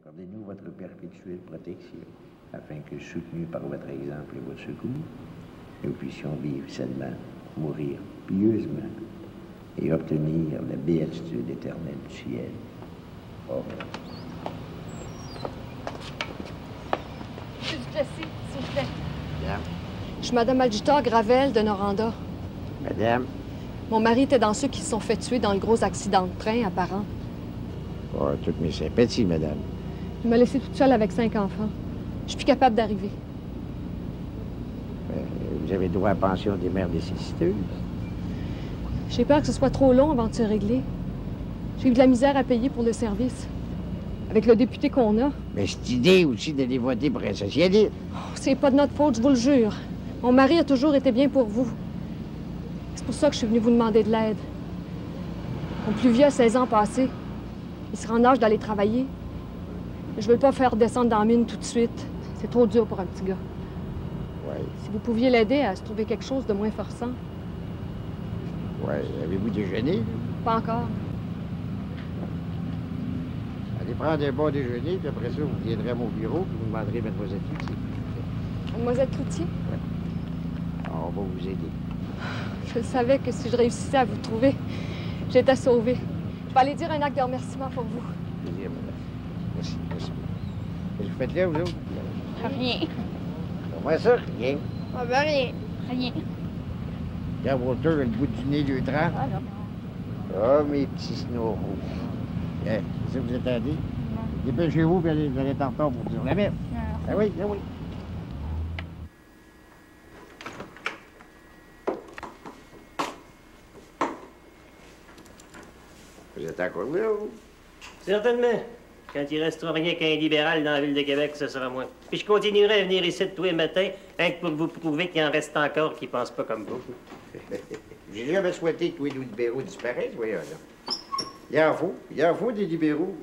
Accordez-nous votre perpétuelle protection, afin que, soutenus par votre exemple et votre secours, nous puissions vivre sainement, mourir pieusement et obtenir la béatitude éternelle du ciel. Amen. Monsieur Duplessis, s'il vous plaît. Madame. Je suis Madame Algitor Gravel de Noranda. Madame. Mon mari était dans ceux qui se sont fait tuer dans le gros accident de train apparent. Oh, toutes mes sympathies, madame. Il m'a laissé toute seule avec 5 enfants. Je suis plus capable d'arriver. Vous avez droit à pension des mères nécessiteuses. J'ai peur que ce soit trop long avant de se régler. J'ai eu de la misère à payer pour le service. Avec le député qu'on a. Mais cette idée aussi d'aller voter pour un socialiste. Oh, c'est pas de notre faute, je vous le jure. Mon mari a toujours été bien pour vous. C'est pour ça que je suis venue vous demander de l'aide. Mon plus vieux a 16 ans passés. Il sera en âge d'aller travailler. Je veux pas le faire descendre dans la mine tout de suite. C'est trop dur pour un petit gars. Oui. Si vous pouviez l'aider à se trouver quelque chose de moins forçant. Oui. Avez-vous déjeuné? Pas encore. Allez prendre un bon déjeuner, puis après ça, vous viendrez à mon bureau, puis vous demanderez Mademoiselle Cloutier. Mademoiselle Cloutier? On va vous aider. Je savais que si je réussissais à vous trouver, j'étais sauvée. Je vais aller dire un acte de remerciement pour vous. Plaisir, madame. Merci, merci. Qu'est-ce que vous faites là, vous autres? Rien. Comment ça? Rien. Ah ben rien. Rien. Regarde, Walter, le bout du nez, lui, trempe. Ah non. Ah, mes petits snoraux. C'est ça que vous attendez? Dépêchez-vous, puis vous allez être en retard pour dire la messe. Ah oui, ah oui. Vous êtes encore là, vous? Certainement. Quand il restera rien qu'un libéral dans la ville de Québec, ce sera moi. Puis je continuerai à venir ici tous les matins, rien que pour vous prouver qu'il en reste encore qui ne pensent pas comme vous. J'ai jamais souhaité que tous les libéraux disparaissent, voyons là. Il en faut des libéraux.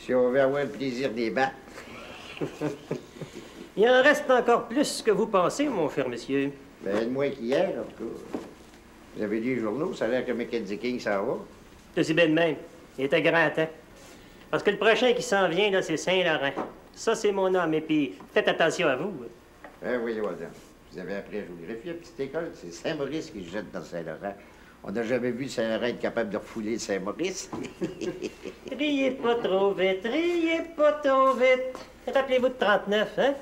Si on veut avoir le plaisir des battre. Il en reste encore plus que vous pensez, mon cher monsieur. Ben, de moins qu'hier, en tout cas. Vous avez lu les journaux, ça a l'air que Mackenzie King s'en va. C'est aussi bien de même. Il est à grand temps. Parce que le prochain qui s'en vient, là, c'est Saint-Laurent. Ça, c'est mon homme. Et puis, faites attention à vous. Ben oui, madame. Vous avez appris à géographie à petite école. C'est Saint-Maurice qui se jette dans Saint-Laurent. On n'a jamais vu Saint-Laurent être capable de refouler Saint-Maurice. Riez pas trop vite, riez pas trop vite. Rappelez-vous de 39, hein?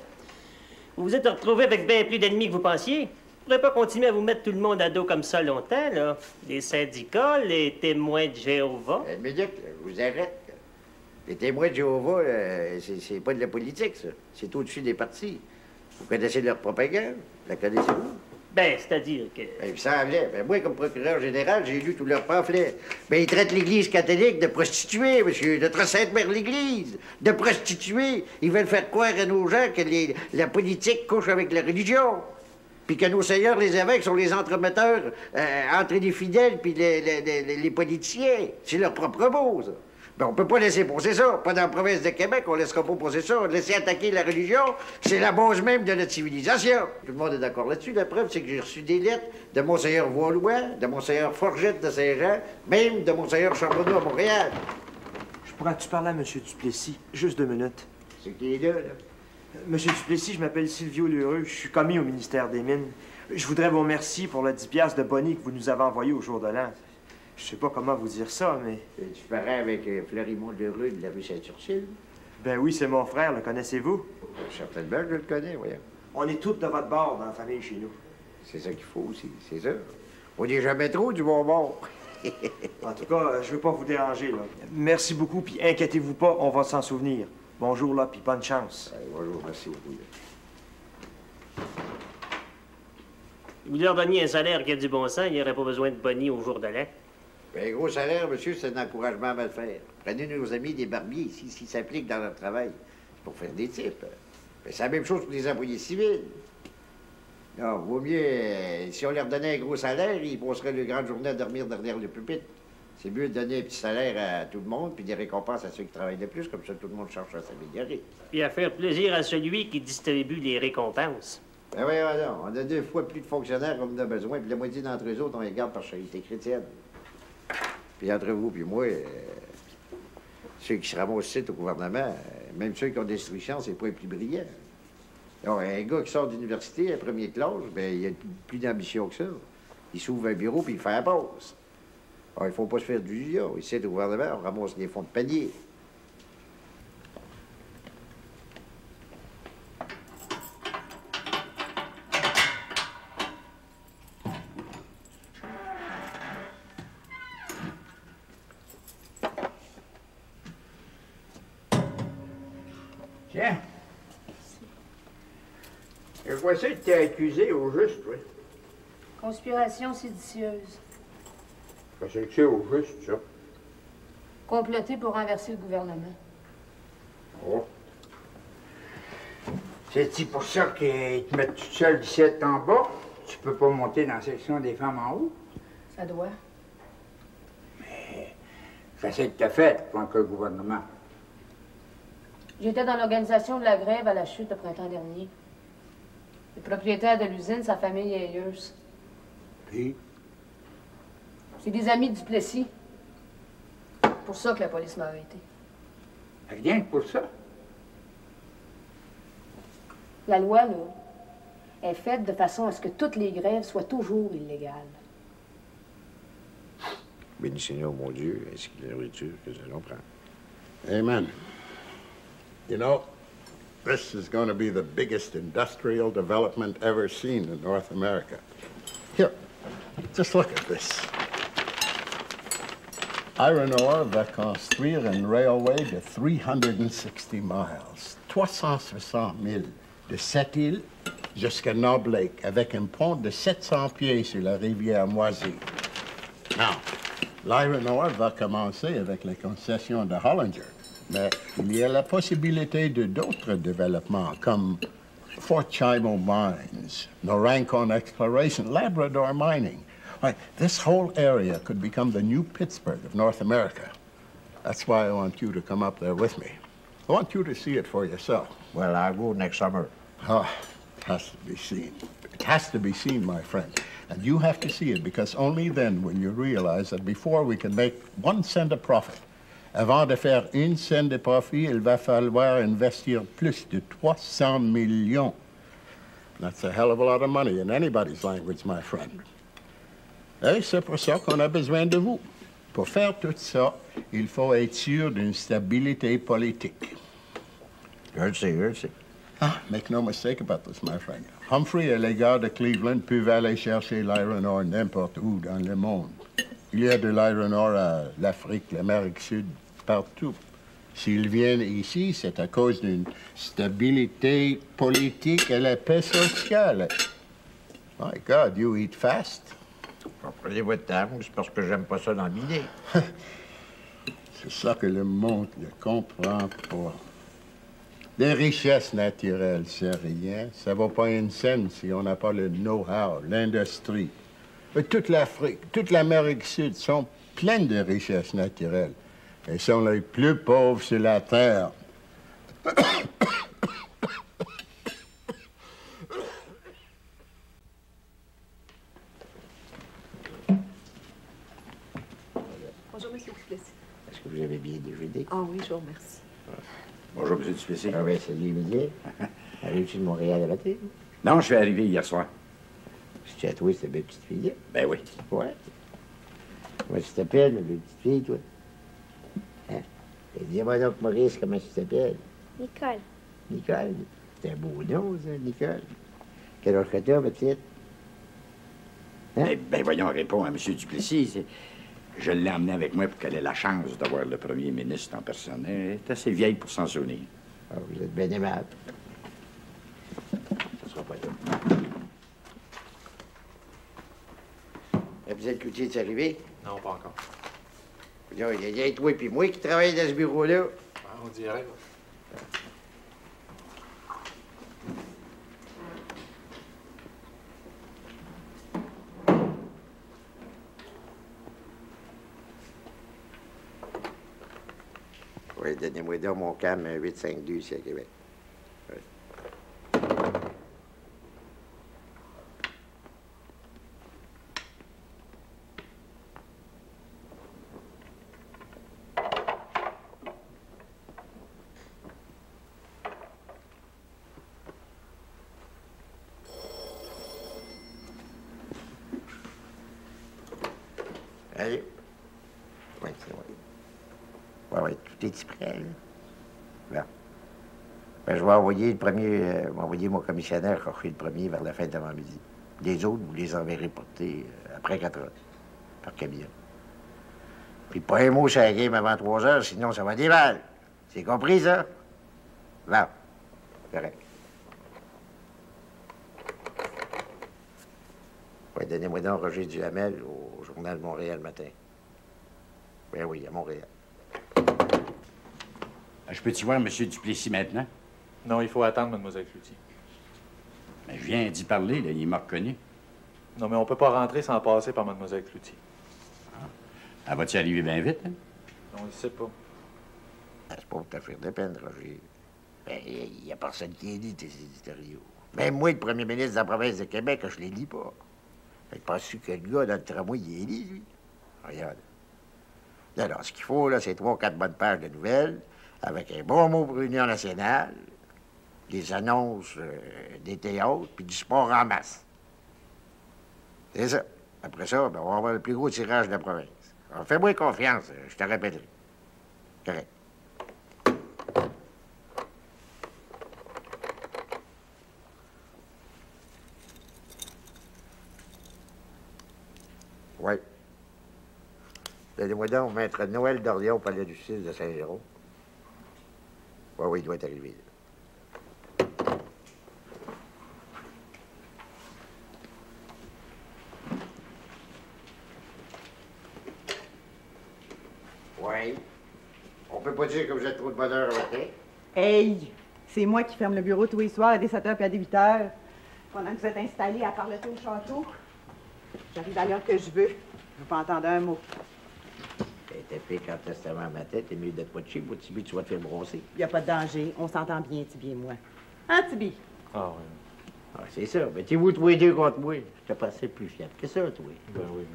Vous vous êtes retrouvé avec bien plus d'ennemis que vous pensiez. Vous ne pourrez pas continuer à vous mettre tout le monde à dos comme ça longtemps, là. Les syndicats, les témoins de Jéhovah. Minute, vous arrêtez. Les témoins de Jéhovah, c'est pas de la politique, ça. C'est au-dessus des partis. Vous connaissez leur propagande? La connaissez-vous? Ben, c'est-à-dire que... Ben, il me semblait. Ben, moi, comme procureur général, j'ai lu tous leurs pamphlets. Ben, ils traitent l'Église catholique de prostituée, monsieur. Notre Sainte-Mère l'Église. De prostituée. Ils veulent faire croire à nos gens que la politique couche avec la religion. Puis que nos seigneurs, les évêques, sont les entremetteurs entre les fidèles puis les politiciens. C'est leur propre mot, ça. Ben, on peut pas laisser poser ça. Pas dans la province de Québec, on laissera pas poser ça. Laisser attaquer la religion, c'est la base même de notre civilisation. Tout le monde est d'accord là-dessus. La preuve, c'est que j'ai reçu des lettres de Monseigneur Valois, de Monseigneur Forgette de Saint-Jean, même de Monseigneur Charbonneau à Montréal. Je pourrais-tu parler à M. Duplessis? Juste 2 minutes. C'est qui est là, là? Monsieur Duplessis, je m'appelle Silvio Lheureux. Je suis commis au ministère des Mines. Je voudrais vous remercier pour le 10 piastres de boni que vous nous avez envoyé au jour de l'an. Je sais pas comment vous dire ça, mais... Tu parais avec Fleurimond Lheureux de la rue Saint-Ursule? Ben oui, c'est mon frère, le connaissez-vous? Certainement, je le connais, voyons. On est tous de votre bord dans la famille chez nous. C'est ça qu'il faut aussi, c'est ça. On n'est jamais trop du bon bord. En tout cas, je veux pas vous déranger, là. Merci beaucoup, puis inquiétez-vous pas, on va s'en souvenir. Bonjour, là, puis bonne chance. Bonjour, merci beaucoup. Vous leur donniez un salaire qui a du bon sens, il n'y aurait pas besoin de boni au jour de l'an. Ben, gros salaire, monsieur, c'est un encouragement à mal faire. Prenez nos amis des barbiers ici, s'ils s'appliquent dans leur travail. C'est pour faire des types. Ben, c'est la même chose pour les employés civils. Non, vaut mieux, si on leur donnait un gros salaire, ils passeraient le grande journée à dormir derrière le pupitre. C'est mieux de donner un petit salaire à tout le monde, puis des récompenses à ceux qui travaillent le plus, comme ça tout le monde cherche à s'améliorer. Puis à faire plaisir à celui qui distribue les récompenses. Ben oui, non, on a 2 fois plus de fonctionnaires comme on a besoin, puis la moitié d'entre eux autres, on les garde par charité chrétienne. Puis entre vous puis moi, Ceux qui se ramassent ici au gouvernement, même ceux qui ont des instructions, c'est pas les plus brillants. Alors, un gars qui sort d'université, à première classe, ben il a plus d'ambition que ça. Il s'ouvre un bureau puis il fait la passe. Alors, il faut pas se faire d'illusions. Ici, au gouvernement, on ramasse des fonds de panier. Tiens. Je vois ça que t'es accusé au juste, oui. Conspiration séditieuse. Qu'est-ce que c'est au juste, ça? Comploter pour renverser le gouvernement. Oh. C'est-tu pour ça qu'ils te mettent toute seule ici en bas? Tu peux pas monter dans la section des femmes en haut? Ça doit. Mais qu'est-ce que t'as fait contre le gouvernement? J'étais dans l'organisation de la grève à la chute le printemps dernier. Le propriétaire de l'usine, sa famille est ailleuse. Puis? C'est des amis du Plessis. Pour ça que la police m'a arrêté. Rien que pour ça? La loi, là, est faite de façon à ce que toutes les grèves soient toujours illégales. Béni Seigneur, mon Dieu, ainsi que la nourriture que nous allons prendre. Amen. You know, this is going to be the biggest industrial development ever seen in North America. Here, just look at this. Iron ore va construire un railway de 360 miles, 360 000, de cette île jusqu'à Knob Lake, avec un pont de 700 pieds sur la rivière Moisy. Now, l'iron ore va commencer avec les concessions de Hollinger. Mais il y a la possibilité de d'autres développements, comme Fort Chimo Mines, Norancon Exploration, Labrador Mining. Right, this whole area could become the new Pittsburgh of North America. That's why I want you to come up there with me. I want you to see it for yourself. Well, I'll go next summer. Oh, it has to be seen. It has to be seen, my friend. And you have to see it, because only then will you realize that before we can make 1 cent of profit, avant de faire 1 cent de profit, il va falloir investir plus de 300 millions. That's a hell of a lot of money in anybody's language, my friend. Et c'est pour ça qu'on a besoin de vous. Pour faire tout ça, il faut être sûr d'une stabilité politique. Je le sais. Ah, make no mistake about this, my friend. Humphrey et les gars de Cleveland peuvent aller chercher l'iron ore n'importe où dans le monde. Il y a de l'iron ore à l'Afrique, l'Amérique du Sud, partout. S'ils viennent ici, c'est à cause d'une stabilité politique et la paix sociale. My God, you eat fast. Prenez votre temps, c'est parce que j'aime pas ça dans l'idée. C'est ça que le monde ne comprend pas. Les richesses naturelles, c'est rien. Ça vaut pas une scène si on n'a pas le know-how, l'industrie. Toute l'Afrique, toute l'Amérique du Sud sont pleines de richesses naturelles. Et sont les plus pauvres sur la Terre. Bonjour, M. Duplessis. Est-ce que vous avez bien déjeuné? Ah oui, je vous remercie. Bonjour, M. Duplessis. Ah ben, salut, Emilie. Arrives-tu de Montréal à matin? Non, je suis arrivé hier soir. C'est à toi, cette belle petite fille. Ben oui. Ouais. Comment tu t'appelles, ma belle petite fille, toi? Hein? Et dis-moi donc, Maurice, comment tu t'appelles? Nicole. Nicole. C'est un beau nom, ça, Nicole. Quel âge que t'as, ma petite? Hein? Ben voyons, réponds à M. Duplessis. Je l'ai emmené avec moi pour qu'elle ait la chance d'avoir le premier ministre en personne. Elle est assez vieille pour s'en souvenir. Ah, vous êtes bien aimable. Ça sera pas là. Vous êtes Cloutier, est arrivé? Non, pas encore. Il y a toi et moi qui travaillent dans ce bureau-là. Ah, on dirait. Oui, donnez-moi donc mon cam 852 ici à Québec. Oui. Tout est prêt, là? Bon. Ben, je vais envoyer le premier, m'envoyer mon commissionnaire chercher le premier vers la fin d'avant-midi. Les autres, vous les enverrez porter après 4 heures, par camion. Puis pas un mot sur la game avant 3 heures, sinon ça va aller mal. C'est compris, ça? Bon. Correct. Ouais, donnez-moi donc Roger Duhamel au Journal de Montréal matin. Ben oui, à Montréal. Je peux-tu voir M. Duplessis maintenant? Non, il faut attendre, Mlle Cloutier. Mais je viens d'y parler, là, il m'a reconnu. Non, mais on peut pas rentrer sans passer par Mlle Cloutier. Elle va-tu arriver bien vite, hein? On ne sait pas. C'est pas pour te faire de peine, Roger. Ben, il n'y a personne qui lit tes éditoriaux. Même moi, le premier ministre de la province de Québec, je les lis pas. Fait que penses-tu que le gars dans le tramway, il les lit, lui? Regarde. Alors, ce qu'il faut, là, c'est 3 ou 4 bonnes pages de nouvelles, avec un bon mot pour l'Union nationale, des annonces des théâtres, puis du sport en masse. C'est ça. Après ça, ben, on va avoir le plus gros tirage de la province. Alors, fais-moi confiance, je te répéterai. Correct. Oui. Donnez-moi donc Maître Noël Dorion au Palais de justice de Saint-Jérôme. Oui, oui, il doit être arrivé. Oui. On peut pas dire que vous êtes trop de bonheur le matin. Hey! C'est moi qui ferme le bureau tous les soirs à des 7 h puis à des 8 h. Pendant que vous êtes installés à parler au château. J'arrive à l'heure que je veux. Je veux pas entendre un mot. T'es fait quand testament à ma tête, t'es mieux d'être pas de chez moi, Tibi, tu vas te faire brosser. Il n'y a pas de danger. On s'entend bien, Tibi et moi. Hein, Tibi? Ah oui. Ah, c'est ça. Mais t'es vous tous les deux contre moi. Je te passais plus fiable que ça, toi. Ben oui.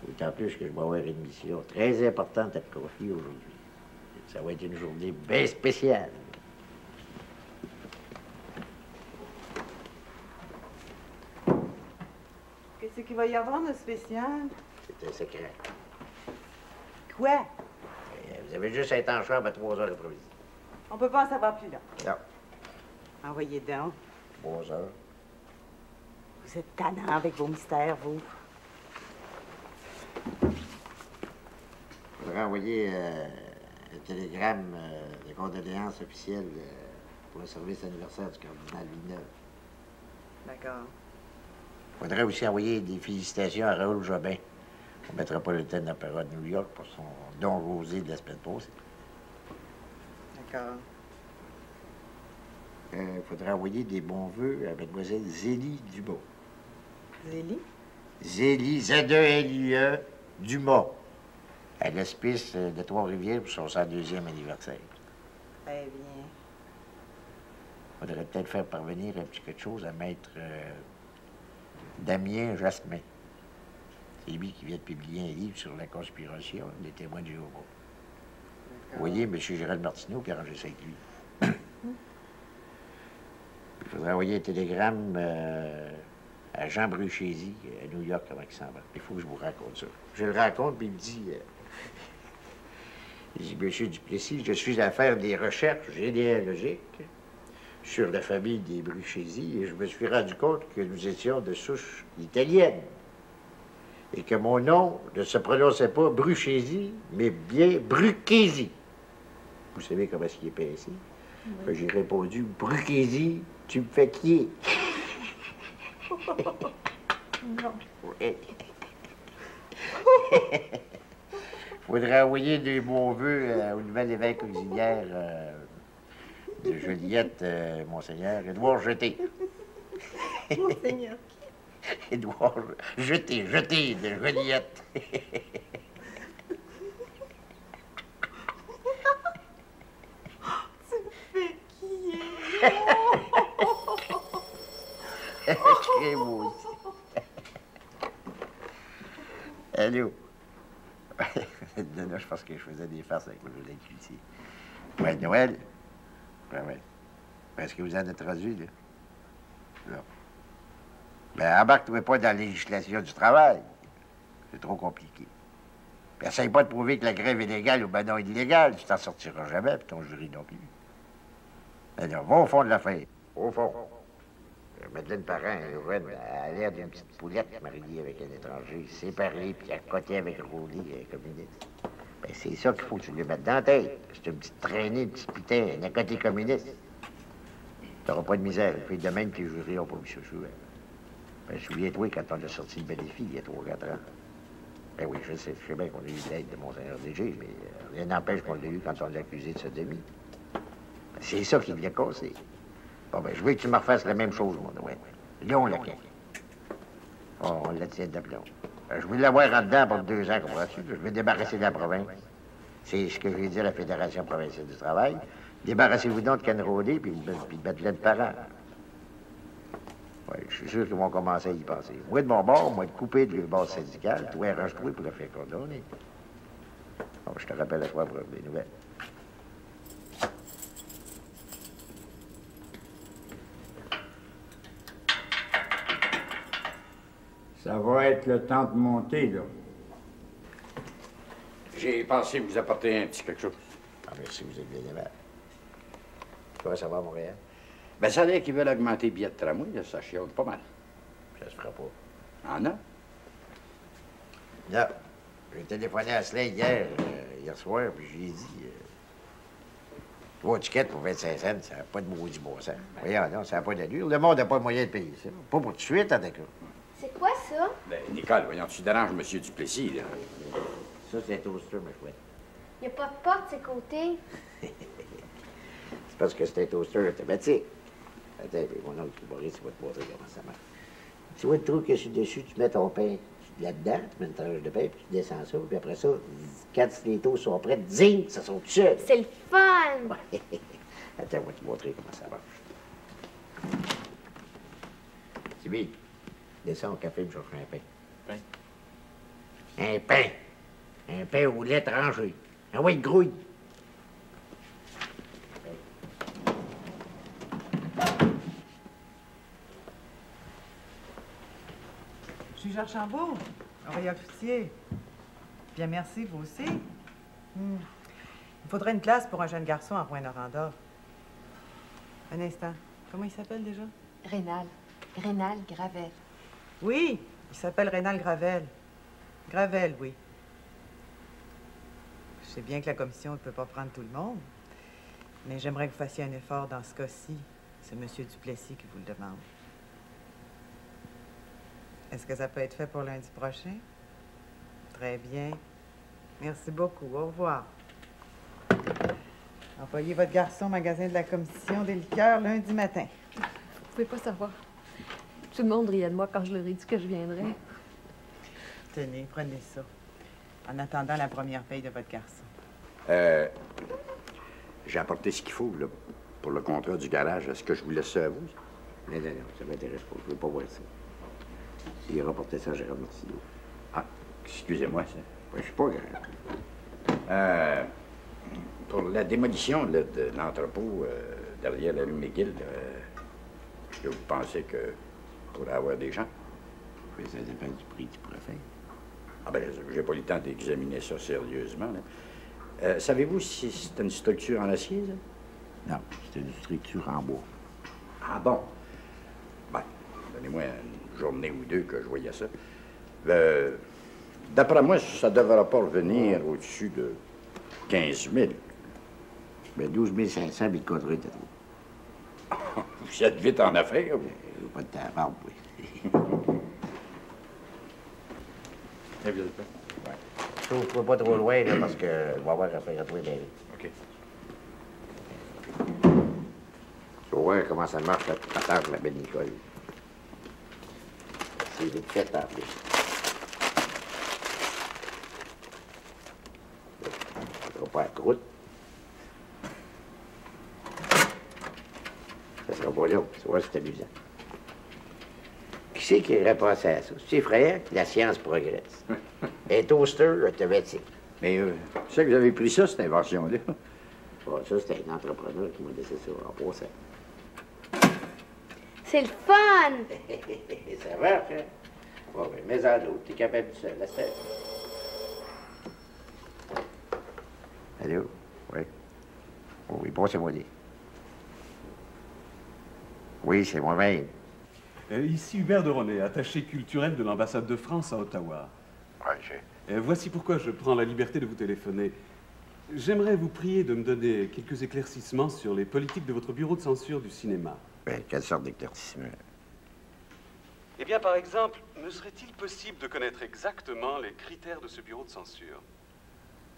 D'autant plus que je vais avoir une mission très importante à te confier aujourd'hui. Ça va être une journée bien spéciale. Qu'est-ce qu'il va y avoir de spécial? C'est un secret. Quoi? Vous avez juste à être en chambre à 3 heures l'après-midi. On peut pas en savoir plus, là. Non. Envoyez donc. 3 heures. Vous êtes tannant avec vos mystères, vous. Je voudrais envoyer un télégramme de condoléances officielles pour le service anniversaire du cardinal Villeneuve. D'accord. Il faudrait aussi envoyer des félicitations à Raoul Jobin au Metropolitan Opera de New York pour son don rosé de la semaine passée. D'accord. Il faudrait envoyer des bons vœux à mademoiselle Zélie Dumas. Zélie? Zélie, Z-E-L-I-E, Dumas, à l'hospice de Trois-Rivières pour son 102e anniversaire. Très bien. Il faudrait peut-être faire parvenir un petit quelque chose à maître Damien Jasmin. C'est lui qui vient de publier un livre sur la conspiration des témoins de Jéhovah. Vous voyez, M. Gérald Martineau qui a arrangé ça avec lui. Il faudrait envoyer un télégramme à Jean Bruchézy, à New York, avant qu'il s'en va. Il faut que je vous raconte ça. Je le raconte, puis il me dit... il dit, M. Duplessis, je suis à faire des recherches généalogiques sur la famille des Bruchézy et je me suis rendu compte que nous étions de souche italienne et que mon nom ne se prononçait pas Bruchézy, mais bien Bruchézy. Vous savez comment est-ce qu'il est pincé? Oui. J'ai répondu, Bruchézy, tu me fais quier. Non. Oui. Faudrait envoyer des bons vœux au nouvel évêque auxiliaire de Joliette, Monseigneur Édouard Jeté. Monseigneur. Édouard Jeté de Joliette. Tu me fais qui est moi aussi. Allô? Là, je pense que je faisais des farces avec le jeu Cloutier. Ouais, Noël? Ouais. Est-ce que vous en êtes traduit, là? Non. Ben, embarque-toi pas dans la législation du travail. C'est trop compliqué. Puis essaye pas de prouver que la grève est légale ou ben non illégale. Tu t'en sortiras jamais, puis ton jury non plus. Alors, va au fond de l'affaire. Au fond. Madeleine Parent, elle a l'air d'une petite poulette mariée avec un étranger, séparée, puis à côté avec Rowley, un communiste. Ben, c'est ça qu'il faut que tu lui mettes dans la tête. C'est une petite traînée, un petit putain, un à côté communiste. T'auras pas de misère. Puis de même, tes jurys n'ont pas vu ça souvent. Ben, souviens-toi, quand on a sorti le bénéfice, il y a 3 ou 4 ans. Ben oui, je sais bien qu'on a eu l'aide de Monseigneur DG, mais rien n'empêche qu'on l'a eu quand on l'a accusé de sodomie. Ben, c'est ça qui vient casser. Bon, ben, je veux que tu me refasses la même chose, mon doigt. Là, on l'a quai. Oh, on la tient d'aplomb. Je veux l'avoir en dedans pour 2 ans, comprends-tu? Je veux débarrasser de la province. C'est ce que j'ai dit à la Fédération provinciale du travail. Débarrassez-vous donc de Ken Rowley puis de Madeleine Parent. Oui, je suis sûr qu'ils vont commencer à y penser. Moi, de mon bord, moi, de couper de leur base syndicale, toi, arrange-toi pour le faire condamner. Bon, je te rappelle à toi pour des nouvelles. Ça va être le temps de monter, là. J'ai pensé vous apporter un petit quelque chose. Ah, merci, vous êtes bien aimable. Comment ça va à Montréal? Ben, ça a l'air qu'ils veulent augmenter les billets de tramway, là, ça chionne pas mal. Ça se fera pas. En a? Là, j'ai téléphoné à Slade hier soir, puis je lui ai dit... 3 tickets pour 25 cents, ça n'a pas de maudit bon sens. Voyons, non, ça n'a pas d'allure. Le monde n'a pas le moyen de payer ça. Pas pour tout de suite, en d'accord. C'est quoi ça? Ben, Nicole, voyons, tu déranges M. Duplessis, là. Ça, c'est un toaster, ma chouette. Y a pas de porte, de ses côtés. C'est parce que c'est un toaster automatique. Attends, mon oncle Boris, il va te montrer comment ça marche. Tu vois le trou que je suis dessus, tu mets ton pain là-dedans, tu mets une tranche de pain, puis tu descends ça, puis après ça, quand les toasts sont prêts, zing, ça saute tout seul. C'est le fun! Attends, on va te montrer comment ça marche. Tibi, descends au café, me chercher un pain. Un pain? Un pain au lait tranché. Ah oui, grouille. Je suis Georges Chambaud, oreiller officier. Bien, merci, vous aussi. Il faudrait une classe pour un jeune garçon à Rouyn-Noranda. Un instant. Comment il s'appelle déjà? Rénal. Rénal Gravel. Oui, il s'appelle Rénal Gravel. Gravel, oui. Je sais bien que la commission ne peut pas prendre tout le monde, mais j'aimerais que vous fassiez un effort dans ce cas-ci. C'est M. Duplessis qui vous le demande. Est-ce que ça peut être fait pour lundi prochain? Très bien. Merci beaucoup. Au revoir. Envoyez votre garçon au magasin de la commission des liqueurs lundi matin. Vous pouvez pas savoir. Tout le monde riait de moi quand je leur ai dit que je viendrais. Tenez, prenez ça. En attendant la première paye de votre garçon. J'ai apporté ce qu'il faut, là, pour le contrat du garage. Est-ce que je vous laisse ça à vous? Non, ça m'intéresse pas. Je veux pas voir ça. S'il rapportait ça à Gérard Martineau. Ah, excusez-moi, ça. Je suis pas grave. Pour la démolition là, de l'entrepôt derrière la rue McGill, est-ce que vous pensez que pourrait avoir des gens? Oui, ça dépend du prix que tu pourrais faire. Ah ben, j'ai pas eu le temps d'examiner ça sérieusement. Là. Savez-vous si c'est une structure en acier, ça? Non, c'est une structure en bois. Ah bon? Ben, donnez-moi une journée ou deux que je voyais ça. D'après moi, ça ne devra pas revenir au-dessus de 15 000. Ben, 12 500, mais le contrat était trop. Vous êtes vite en affaires, vous. Pas de temps, oui. Et vous êtes prêt? Ouais. Trouve-toi pas trop loin, là, parce que je vais avoir affaire à toi, David. OK. Tu vas voir comment ça marche, la patente, ma belle Nicole. C'est vite fait, en plus. Ça sera pas à croûte. Ça sera pas long. Tu vois, c'est amusant. Qui c'est qui aurait pensé à ça? C'est effrayant que la science progresse. Un toaster automatique. Mais tu sais que vous avez pris ça, cette invention-là? Bon, ça, c'était un entrepreneur qui m'a laissé ça en passant. C'est le fun! Ça marche, hein? Bon, ben, mets-en l'autre. T'es capable de ça. Laisse faire. Allô? Oui. Oh, oui, passez-moi dit. Oui, c'est moi-même. Ici Hubert de René, attaché culturel de l'ambassade de France à Ottawa. Oui, voici pourquoi je prends la liberté de vous téléphoner. J'aimerais vous prier de me donner quelques éclaircissements sur les politiques de votre bureau de censure du cinéma. Quelle sorte d'éclaircissement? Eh bien, par exemple, me serait-il possible de connaître exactement les critères de ce bureau de censure?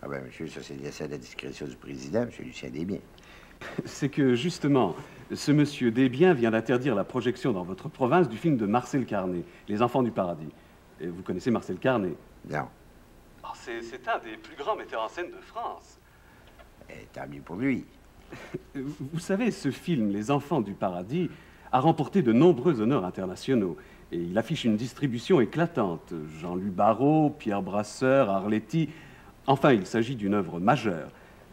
Ah ben, monsieur, ça c'est laissé à la discrétion du président, monsieur Lucien Desbiens. C'est que, justement, ce monsieur Desbiens vient d'interdire la projection dans votre province du film de Marcel Carné, Les Enfants du Paradis. Et vous connaissez Marcel Carné? Non. Oh, c'est un des plus grands metteurs en scène de France. Et tant mieux pour lui. Vous savez, ce film, Les Enfants du Paradis, a remporté de nombreux honneurs internationaux. Et il affiche une distribution éclatante. Jean-Louis Barrault, Pierre Brasseur, Arletty. Enfin, il s'agit d'une œuvre majeure.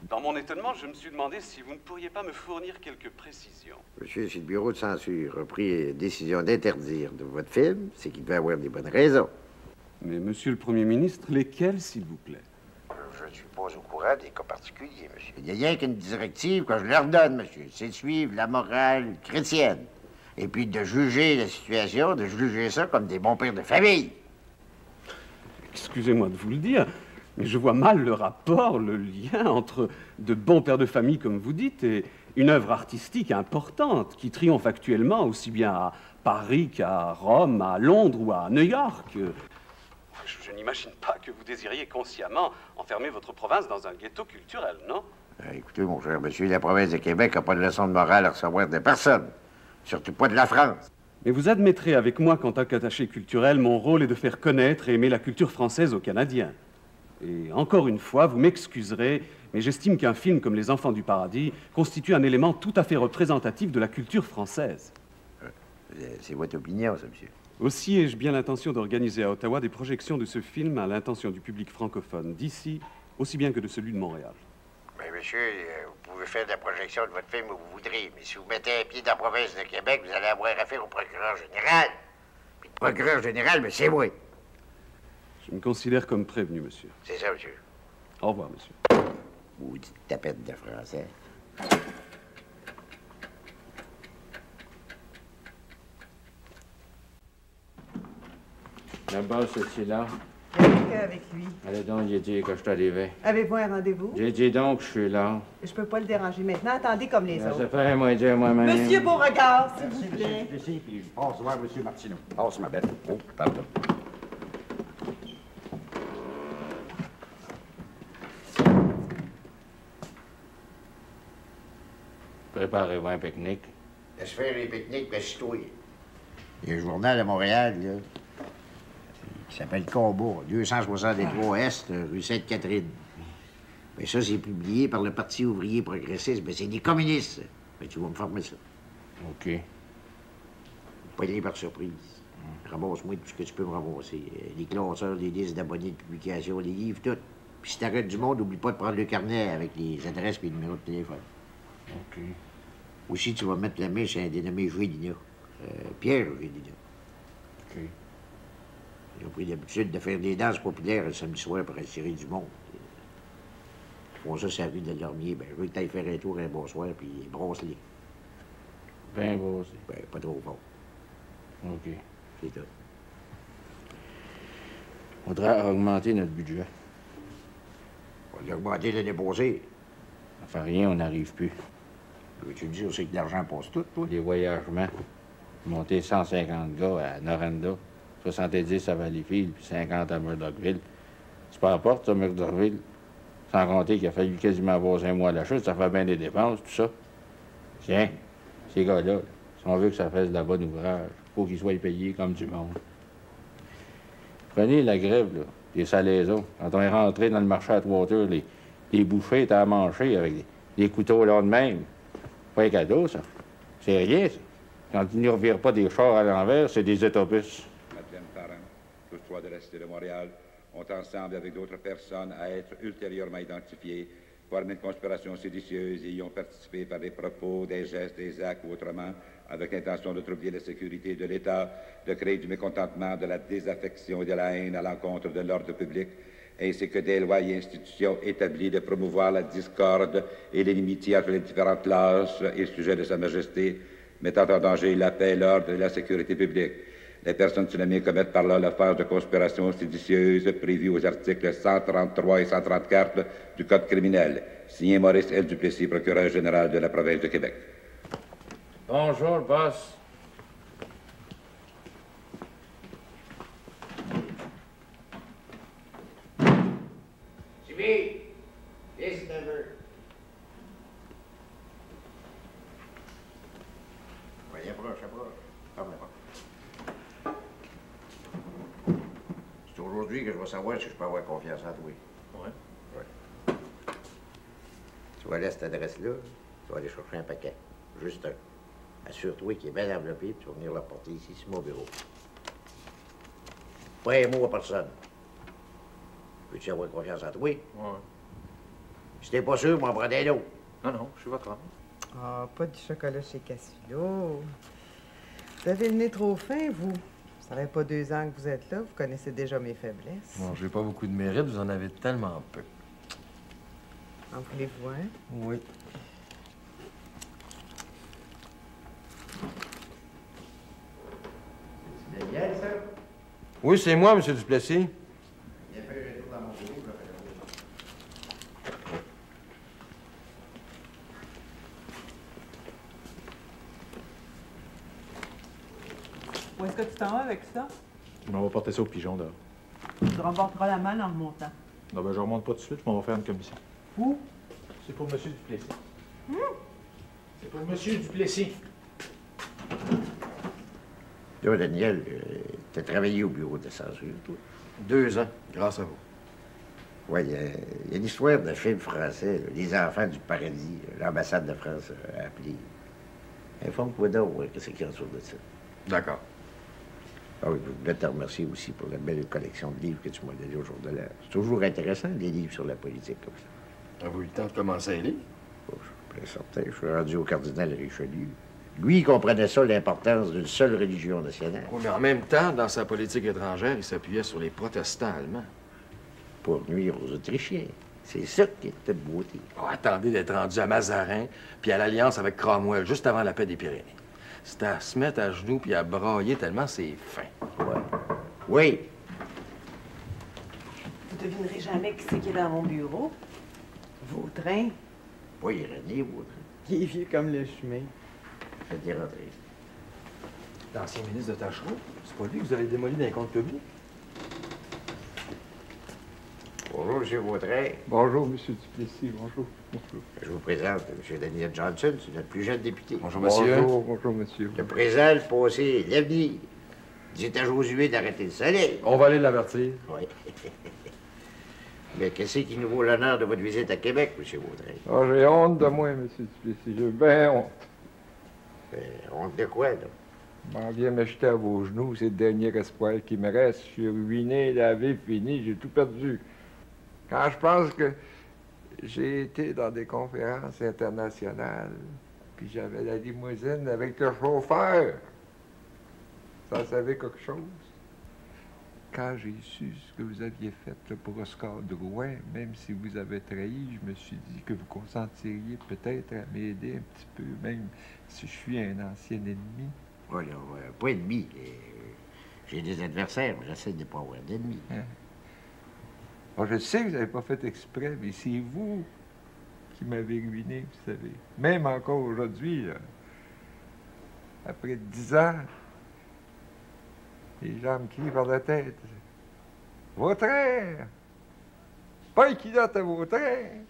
Dans mon étonnement, je me suis demandé si vous ne pourriez pas me fournir quelques précisions. Monsieur, si le bureau de censure a pris décision d'interdire de votre film, c'est qu'il devait avoir des bonnes raisons. Mais, monsieur le Premier ministre, lesquelles, s'il vous plaît? Je ne suis pas au courant des cas particuliers, monsieur. Il n'y a rien qu'une directive que je leur donne, monsieur. C'est de suivre la morale chrétienne. Et puis de juger la situation, de juger ça comme des bons pères de famille. Excusez-moi de vous le dire, mais je vois mal le rapport, le lien entre de bons pères de famille, comme vous dites, et une œuvre artistique importante qui triomphe actuellement aussi bien à Paris qu'à Rome, à Londres ou à New York. Je n'imagine pas que vous désiriez consciemment enfermer votre province dans un ghetto culturel, non? Écoutez, mon cher monsieur, la province de Québec n'a pas de leçon de morale à recevoir de personne. Surtout pas de la France. Mais vous admettrez avec moi qu'en tant qu'attaché culturel, mon rôle est de faire connaître et aimer la culture française aux Canadiens. Et encore une fois, vous m'excuserez, mais j'estime qu'un film comme Les Enfants du Paradis constitue un élément tout à fait représentatif de la culture française. C'est votre opinion, ça, monsieur. Aussi ai-je bien l'intention d'organiser à Ottawa des projections de ce film à l'intention du public francophone d'ici, aussi bien que de celui de Montréal. Mais monsieur, vous pouvez faire de la projection de votre film où vous voudrez, mais si vous mettez un pied dans la province de Québec, vous allez avoir affaire au procureur général. Puis le procureur général, mais c'est moi. Je me considère comme prévenu, monsieur. C'est ça, monsieur. Au revoir, monsieur. Maudite tapette de français. Là-bas, c'est-là. Il y a quelqu'un avec lui. Allez donc, lui dire que je t'arrivais. Avez-vous un rendez-vous? J'ai dit donc que je suis là. Je peux pas le déranger maintenant. Attendez comme les autres. Ça fait moi dire moi-même. Monsieur Beauregard, s'il vous plaît. Merci, puis passe voir monsieur Martineau. Passe, ma belle. Oh, pardon. Préparez-vous un pique-nique. Laisse faire les pique-niques, mais c'est toi. Il y a un journal à Montréal, là, qui s'appelle Combat, 263 Est, rue Sainte-Catherine. Mais ça, c'est publié par le Parti ouvrier progressiste. Mais c'est des communistes, ça. Mais tu vas me former ça. OK. Pas aller par surprise. Ramasse-moi tout ce que tu peux me ramasser. Les classeurs, les listes d'abonnés de publication, les livres, tout. Puis si t'arrêtes du monde, n'oublie pas de prendre le carnet avec les adresses et les numéros de téléphone. OK. Aussi, tu vas mettre la main sur un dénommé Gédina. Pierre Gédina. OK. Ils ont pris l'habitude de faire des danses populaires le samedi soir pour attirer du monde. Ils font ça sur la rue de Lormier. Ben, je veux que t'ailles faire un tour un bonsoir, puis brosse-les. Ben beau, c'est. Ben, pas trop fort. OK. C'est tout. Faudra augmenter notre budget. On va l'augmenter l'année passée. Enfin, rien, on n'arrive plus. Tu me dis aussi que l'argent passe tout, toi? Les voyagements. Monter 150 gars à Noranda, 70 à Valleyfield, puis 50 à Murdochville. C'est pas importe, ça, Murdochville. Sans compter qu'il a fallu quasiment avoir 5 mois à la chute, ça fait bien des dépenses, tout ça. Tiens, ces gars-là, si on veut que ça fasse de la bonne ouvrage, faut qu'ils soient payés comme du monde. Prenez la grève, là, des salaisons. Quand on est rentré dans le marché à Trois-Heures, les bouchers étaient à manger avec des couteaux là de même. Pas un cadeau, ça. C'est rien, ça. Quand ils ne revirent pas des chars à l'envers, c'est des autobus. Madeleine Parent, tous trois de la Cité de Montréal, ont ensemble avec d'autres personnes à être ultérieurement identifiées, formé une conspiration séditieuse et y ont participé par des propos, des gestes, des actes ou autrement, avec l'intention de troubler la sécurité de l'État, de créer du mécontentement, de la désaffection et de la haine à l'encontre de l'ordre public, ainsi que des lois et institutions établies de promouvoir la discorde et l'inimitié entre les différentes classes et sujets de Sa Majesté, mettant en danger la paix, l'ordre et la sécurité publique. Les personnes surnommées commettent par là l'offense de conspiration séditieuse prévue aux articles 133 et 134 du Code criminel. Signé Maurice L. Duplessis, procureur général de la province de Québec. Bonjour, boss. Jimmy! Yes, never. Oui, approche. Ferme la porte. C'est aujourd'hui que je vais savoir si je peux avoir confiance en toi. Ouais. Tu vas aller à cette adresse-là, tu vas aller chercher un paquet. Juste un. Assure-toi qu'il est bien enveloppé, puis tu vas venir le porter ici, sur mon bureau. Pas un mot à personne. Veux-tu avoir confiance en toi? Ouais. Si t'es pas sûr, m'en prends un autre. Non, je suis votre homme. Ah, pas du chocolat chez Cassilo. Vous avez le nez trop fin, vous. Ça fait pas 2 ans que vous êtes là, vous connaissez déjà mes faiblesses. Bon, j'ai pas beaucoup de mérite, vous en avez tellement peu. En voulez-vous un? Oui. C'est Daniel, ça? Oui, c'est moi, M. Duplessis. Viens faire un tour dans mon bureau, là. Où est-ce que tu t'en vas avec ça? Je m'en vais porter ça au pigeon, dehors. Tu remporteras la malle en remontant. Non, ben, je remonte pas tout de suite, je m'en vais faire une commission. Où? C'est pour M. Duplessis. C'est pour M. Duplessis. Toi, Daniel, t'as travaillé au bureau de censure, toi? 2 ans, grâce à vous. Oui, il y a l'histoire d'un film français, là, Les enfants du paradis. L'ambassade de France a appelé. Informe-toi donc, qu'est-ce qu'il y a en dessous de ça. D'accord. Ah oui, je voulais te remercier aussi pour la belle collection de livres que tu m'as donnée au jour de l'heure. C'est toujours intéressant, des livres sur la politique comme ça. Avez-vous eu le temps de commencer à lire? Oh, je suis bien certain. Je suis rendu au cardinal Richelieu. Lui, il comprenait ça, l'importance d'une seule religion nationale. Oui, mais en même temps, dans sa politique étrangère, il s'appuyait sur les protestants allemands. Pour nuire aux Autrichiens. C'est ça qui était de beauté. Oh, attendez d'être rendu à Mazarin, puis à l'alliance avec Cromwell, juste avant la paix des Pyrénées. C'était à se mettre à genoux puis à brailler tellement c'est fin. Ouais. Oui. Vous devinerez jamais qui c'est qui est dans mon bureau. Vautrin. Oui, René Vautrin. Il est vieux comme le chemin. Faites-y rentrer. L'ancien ministre de Tachereau, c'est pas lui que vous avez démoli d'un compte public? Bonjour, M. Vautrin. Bonjour, M. Duplessis. Bonjour. Je vous présente M. Daniel Johnson, c'est notre plus jeune député. Bonjour, monsieur. Bonjour, monsieur. Le présent, le passé, l'avenir. Dites à Josué d'arrêter le soleil. On va aller l'avertir. Oui. Mais qu'est-ce qui nous vaut l'honneur de votre visite à Québec, M. Vautrin? Oh, j'ai honte de moi, M. Duplessis. J'ai bien honte. Honte de quoi, là? Je m'en viens me jeter à vos genoux. C'est le dernier espoir qui me reste. Je suis ruiné, lavé, fini. J'ai tout perdu. Quand je pense que j'ai été dans des conférences internationales, puis j'avais la limousine avec le chauffeur, ça savait quelque chose. Quand j'ai su ce que vous aviez fait là, pour Oscar Drouin, même si vous avez trahi, je me suis dit que vous consentiriez peut-être à m'aider un petit peu, même si je suis un ancien ennemi. Voilà, pas ennemi. J'ai des adversaires, mais j'essaie de ne pas avoir d'ennemis. Hein? Bon, je sais que vous n'avez pas fait exprès, mais c'est vous qui m'avez ruiné, vous savez. Même encore aujourd'hui, là, après 10 ans, les gens me crient par la tête. Vautrin! Pas équinote à Vautrin!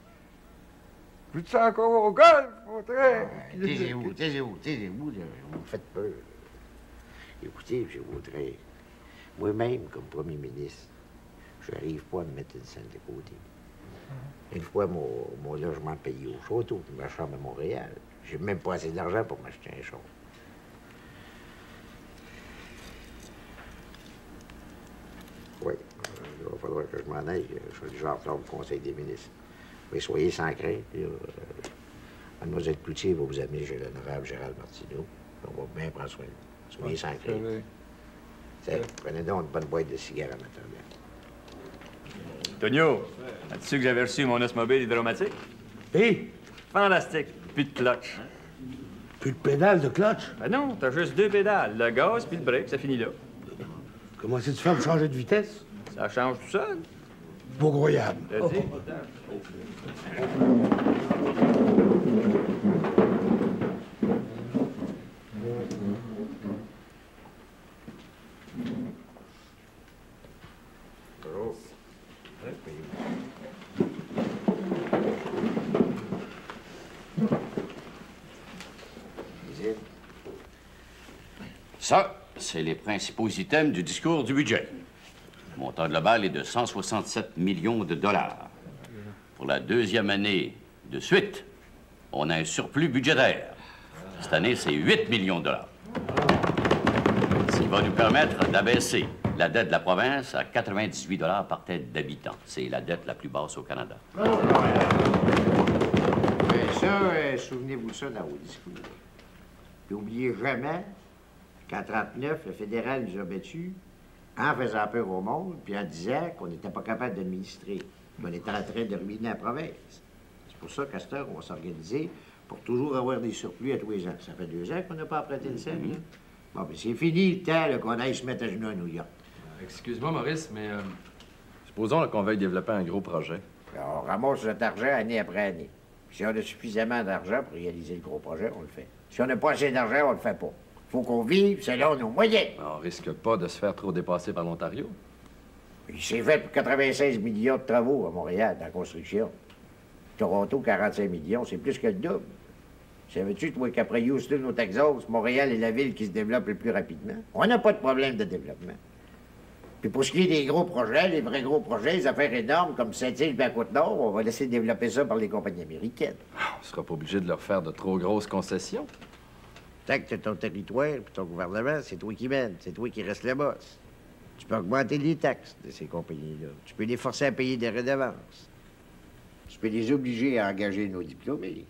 Joues-tu encore au golf, Vautrin? Taisez-vous, là, vous me faites peur. Écoutez, M. Vautrin, moi-même, comme premier ministre, je n'arrive pas à me mettre une scène de côté. Une fois, mon logement payé au château, ma chambre à Montréal, j'ai même pas assez d'argent pour m'acheter un char. Oui, il va falloir que je m'en aille. Je suis déjà en retard au Conseil des ministres. Mais soyez sans crainte. Mademoiselle Cloutier va vous amener chez l'honorable Gérald Martineau. On va bien prendre soin de vous. Soyez sans crainte. Prenez donc une bonne boîte de cigares en attendant. Tonio, as-tu su que j'avais reçu mon osmobile hydromatique? Hé! Fantastique. Plus de clutch. Plus de pédale de clutch? Ben non, t'as juste 2 pédales. Le gaz puis le break, ça finit là. Comment c'est tu fais pour changer de vitesse? Ça change tout seul. Pas croyable. T'as dit? Ça, c'est les principaux items du discours du budget. Le montant global est de 167 millions de dollars. Pour la 2e année de suite, on a un surplus budgétaire. Cette année, c'est 8 millions de dollars. Ce qui va nous permettre d'abaisser la dette de la province à 98 dollars par tête d'habitant. C'est la dette la plus basse au Canada. Mais ça, souvenez-vous de ça dans vos discours. Puis n'oubliez jamais qu'en 1939, le fédéral nous a battus en faisant peur au monde, puis en disant qu'on n'était pas capable d'administrer. On était en train de ruiner la province. C'est pour ça qu'à cette heure, on va s'organiser pour toujours avoir des surplus à tous les ans. Ça fait 2 ans qu'on n'a pas emprunté le scène, là. Bon, ben c'est fini le temps qu'on aille se mettre à genoux à New York. Excuse-moi, Maurice, mais supposons qu'on veuille développer un gros projet. Alors, on ramasse cet argent année après année. Si on a suffisamment d'argent pour réaliser le gros projet, on le fait. Si on n'a pas assez d'argent, on le fait pas. Faut qu'on vive selon nos moyens. On risque pas de se faire trop dépasser par l'Ontario. Il s'est fait pour 96 millions de travaux à Montréal, dans la construction. Toronto, 45 millions, c'est plus que le double. Savais-tu, toi, qu'après Houston au Texas, Montréal est la ville qui se développe le plus rapidement? On n'a pas de problème de développement. Puis pour ce qui est des gros projets, les vrais gros projets, les affaires énormes comme Saint-Île et la Côte-Nord, on va laisser développer ça par les compagnies américaines. On sera pas obligé de leur faire de trop grosses concessions. Tant que tu as ton territoire et ton gouvernement, c'est toi qui mènes, c'est toi qui reste le boss. Tu peux augmenter les taxes de ces compagnies-là. Tu peux les forcer à payer des redevances. Tu peux les obliger à engager nos diplômés.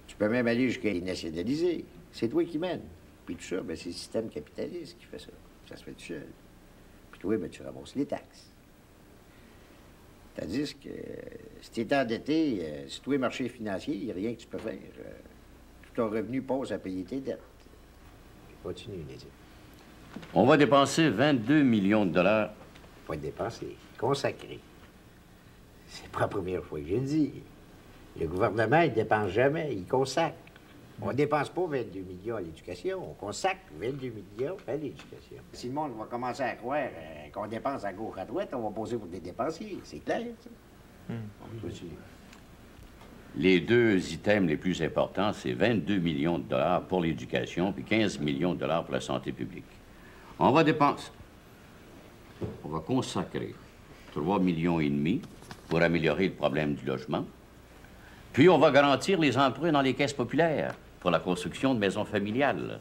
Tu peux même aller jusqu'à les nationaliser. C'est toi qui mènes. Puis tout ça, ben, c'est le système capitaliste qui fait ça. Ça se fait tout seul. Puis toi, ben, tu ramasses les taxes. Tandis que si tu es endetté, si toi, marché financier, il n'y a rien que tu peux faire. Tout ton revenu passe à payer tes dettes. Continue, Nézit. On va dépenser 22 millions de dollars. Pas dépenser, consacrer. C'est pas la première fois que je le dis. Le gouvernement, il ne dépense jamais, il consacre. On ne dépense pas 22 millions à l'éducation, on consacre 22 millions à l'éducation. Si le monde va commencer à croire qu'on dépense à gauche, à droite, on va poser pour des dépensiers. C'est clair, ça? On continue. Les 2 items les plus importants, c'est 22 millions de dollars pour l'éducation puis 15 millions de dollars pour la santé publique. On va dépenser. On va consacrer 3,5 millions pour améliorer le problème du logement. Puis on va garantir les emprunts dans les caisses populaires pour la construction de maisons familiales.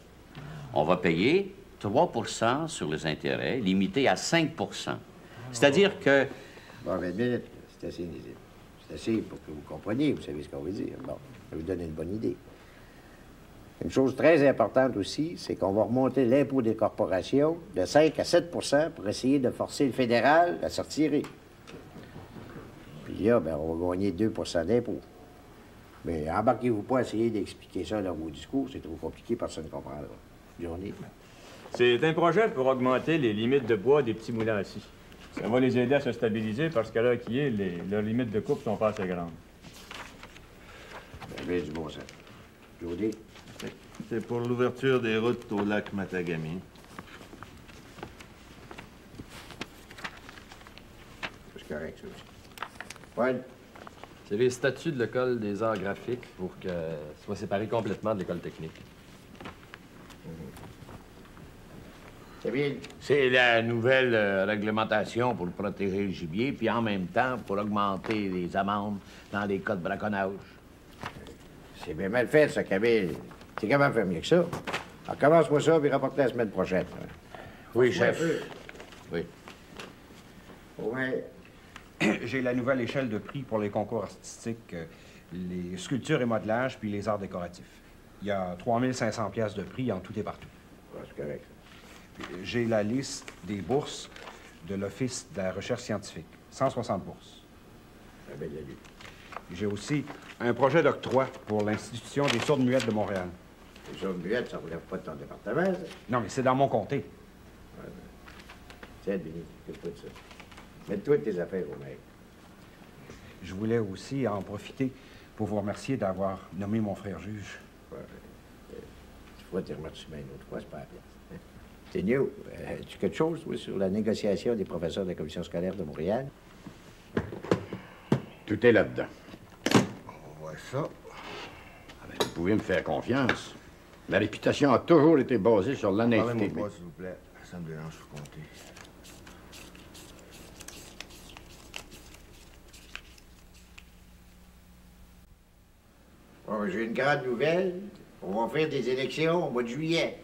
On va payer 3 % sur les intérêts, limité à 5 %. C'est-à-dire que... Bon, 20 minutes, c'est assez, Nézit. C'est assez pour que vous compreniez, vous savez ce qu'on veut dire. Bon, je vais vous donner une bonne idée. Une chose très importante aussi, c'est qu'on va remonter l'impôt des corporations de 5 à 7 % pour essayer de forcer le fédéral à se retirer. Puis là, ben, on va gagner 2 % d'impôt. Mais embarquez-vous pas à essayer d'expliquer ça dans vos discours, c'est trop compliqué, personne ne comprendra. Journée. C'est un projet pour augmenter les limites de bois des petits moulins assis. Ça va les aider à se stabiliser parce qu'à l'heure qui est, leurs limites de coupe sont pas assez grandes. Ben, du bon sens. Jodie? C'est pour l'ouverture des routes au lac Matagami. C'est correct, ça aussi. Paul? C'est les statuts de l'École des arts graphiques pour que soit séparé complètement de l'École technique. C'est bien. C'est la nouvelle réglementation pour protéger le gibier, puis en même temps pour augmenter les amendes dans les cas de braconnage. C'est bien mal fait, ça, Camille. C'est comment faire mieux que ça? Alors, commence-moi ça, puis rapporte la semaine prochaine. Oui, chef. Oui. Ouais. J'ai la nouvelle échelle de prix pour les concours artistiques, les sculptures et modelages, puis les arts décoratifs. Il y a 3500 pièces de prix en tout et partout. Ouais, c'est correct. J'ai la liste des bourses de l'Office de la recherche scientifique. 160 bourses. Ça avait de l'allure. J'ai aussi un projet d'octroi pour l'Institution des sourdes-muettes de Montréal. Les sourdes-muettes, ça ne relève pas de ton département, ça? Non, mais c'est dans mon comté. Ouais, tiens, Denis, occupe-toi de ça. Mets-toi de tes affaires au mec. Je voulais aussi en profiter pour vous remercier d'avoir nommé mon frère juge. Ouais, tu pourras te remercier une autre fois, c'est pas la place. Hein? Ténio, as-tu quelque chose, toi, sur la négociation des professeurs de la Commission scolaire de Montréal? Tout est là-dedans. On voit ça. Ah ben, vous pouvez me faire confiance. Ma réputation a toujours été basée sur l'honnêteté. Parlez-moi pas, s'il vous plaît. Ça me dérange, faut compter. Oh, j'ai une grande nouvelle. On va faire des élections au mois de juillet.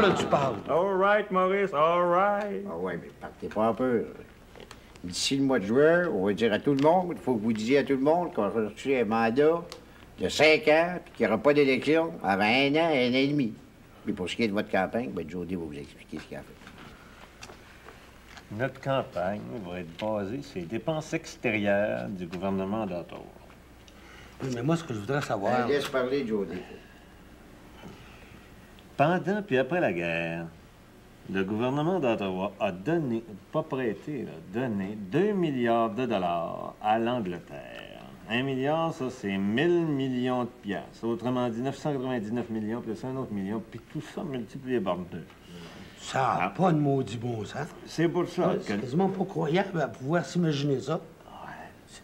Là, tu parles. All right, Maurice, all right. Ah ouais, mais partez pas en peur. D'ici le mois de juin, on va dire à tout le monde, il faut que vous disiez à tout le monde qu'on a reçu un mandat de 5 ans, puis qu'il n'y aura pas d'élection avant 1 an et 1 an et demi. Puis pour ce qui est de votre campagne, ben Jody va vous expliquer ce qu'il a fait. Notre campagne va être basée sur les dépenses extérieures du gouvernement d'Ottawa. Oui, mais moi, ce que je voudrais savoir... Laisse parler, Jody. Pendant puis après la guerre, le gouvernement d'Ottawa a donné, pas prêté, là, donné 2 milliards de dollars à l'Angleterre. 1 milliard, ça, c'est 1000 millions de piastres. Autrement dit, 999 millions plus un autre million, puis tout ça multiplié par 2. Ça n'a pas de maudit bon sens. C'est pour ça que... C'est quasiment pas croyable à pouvoir s'imaginer ça.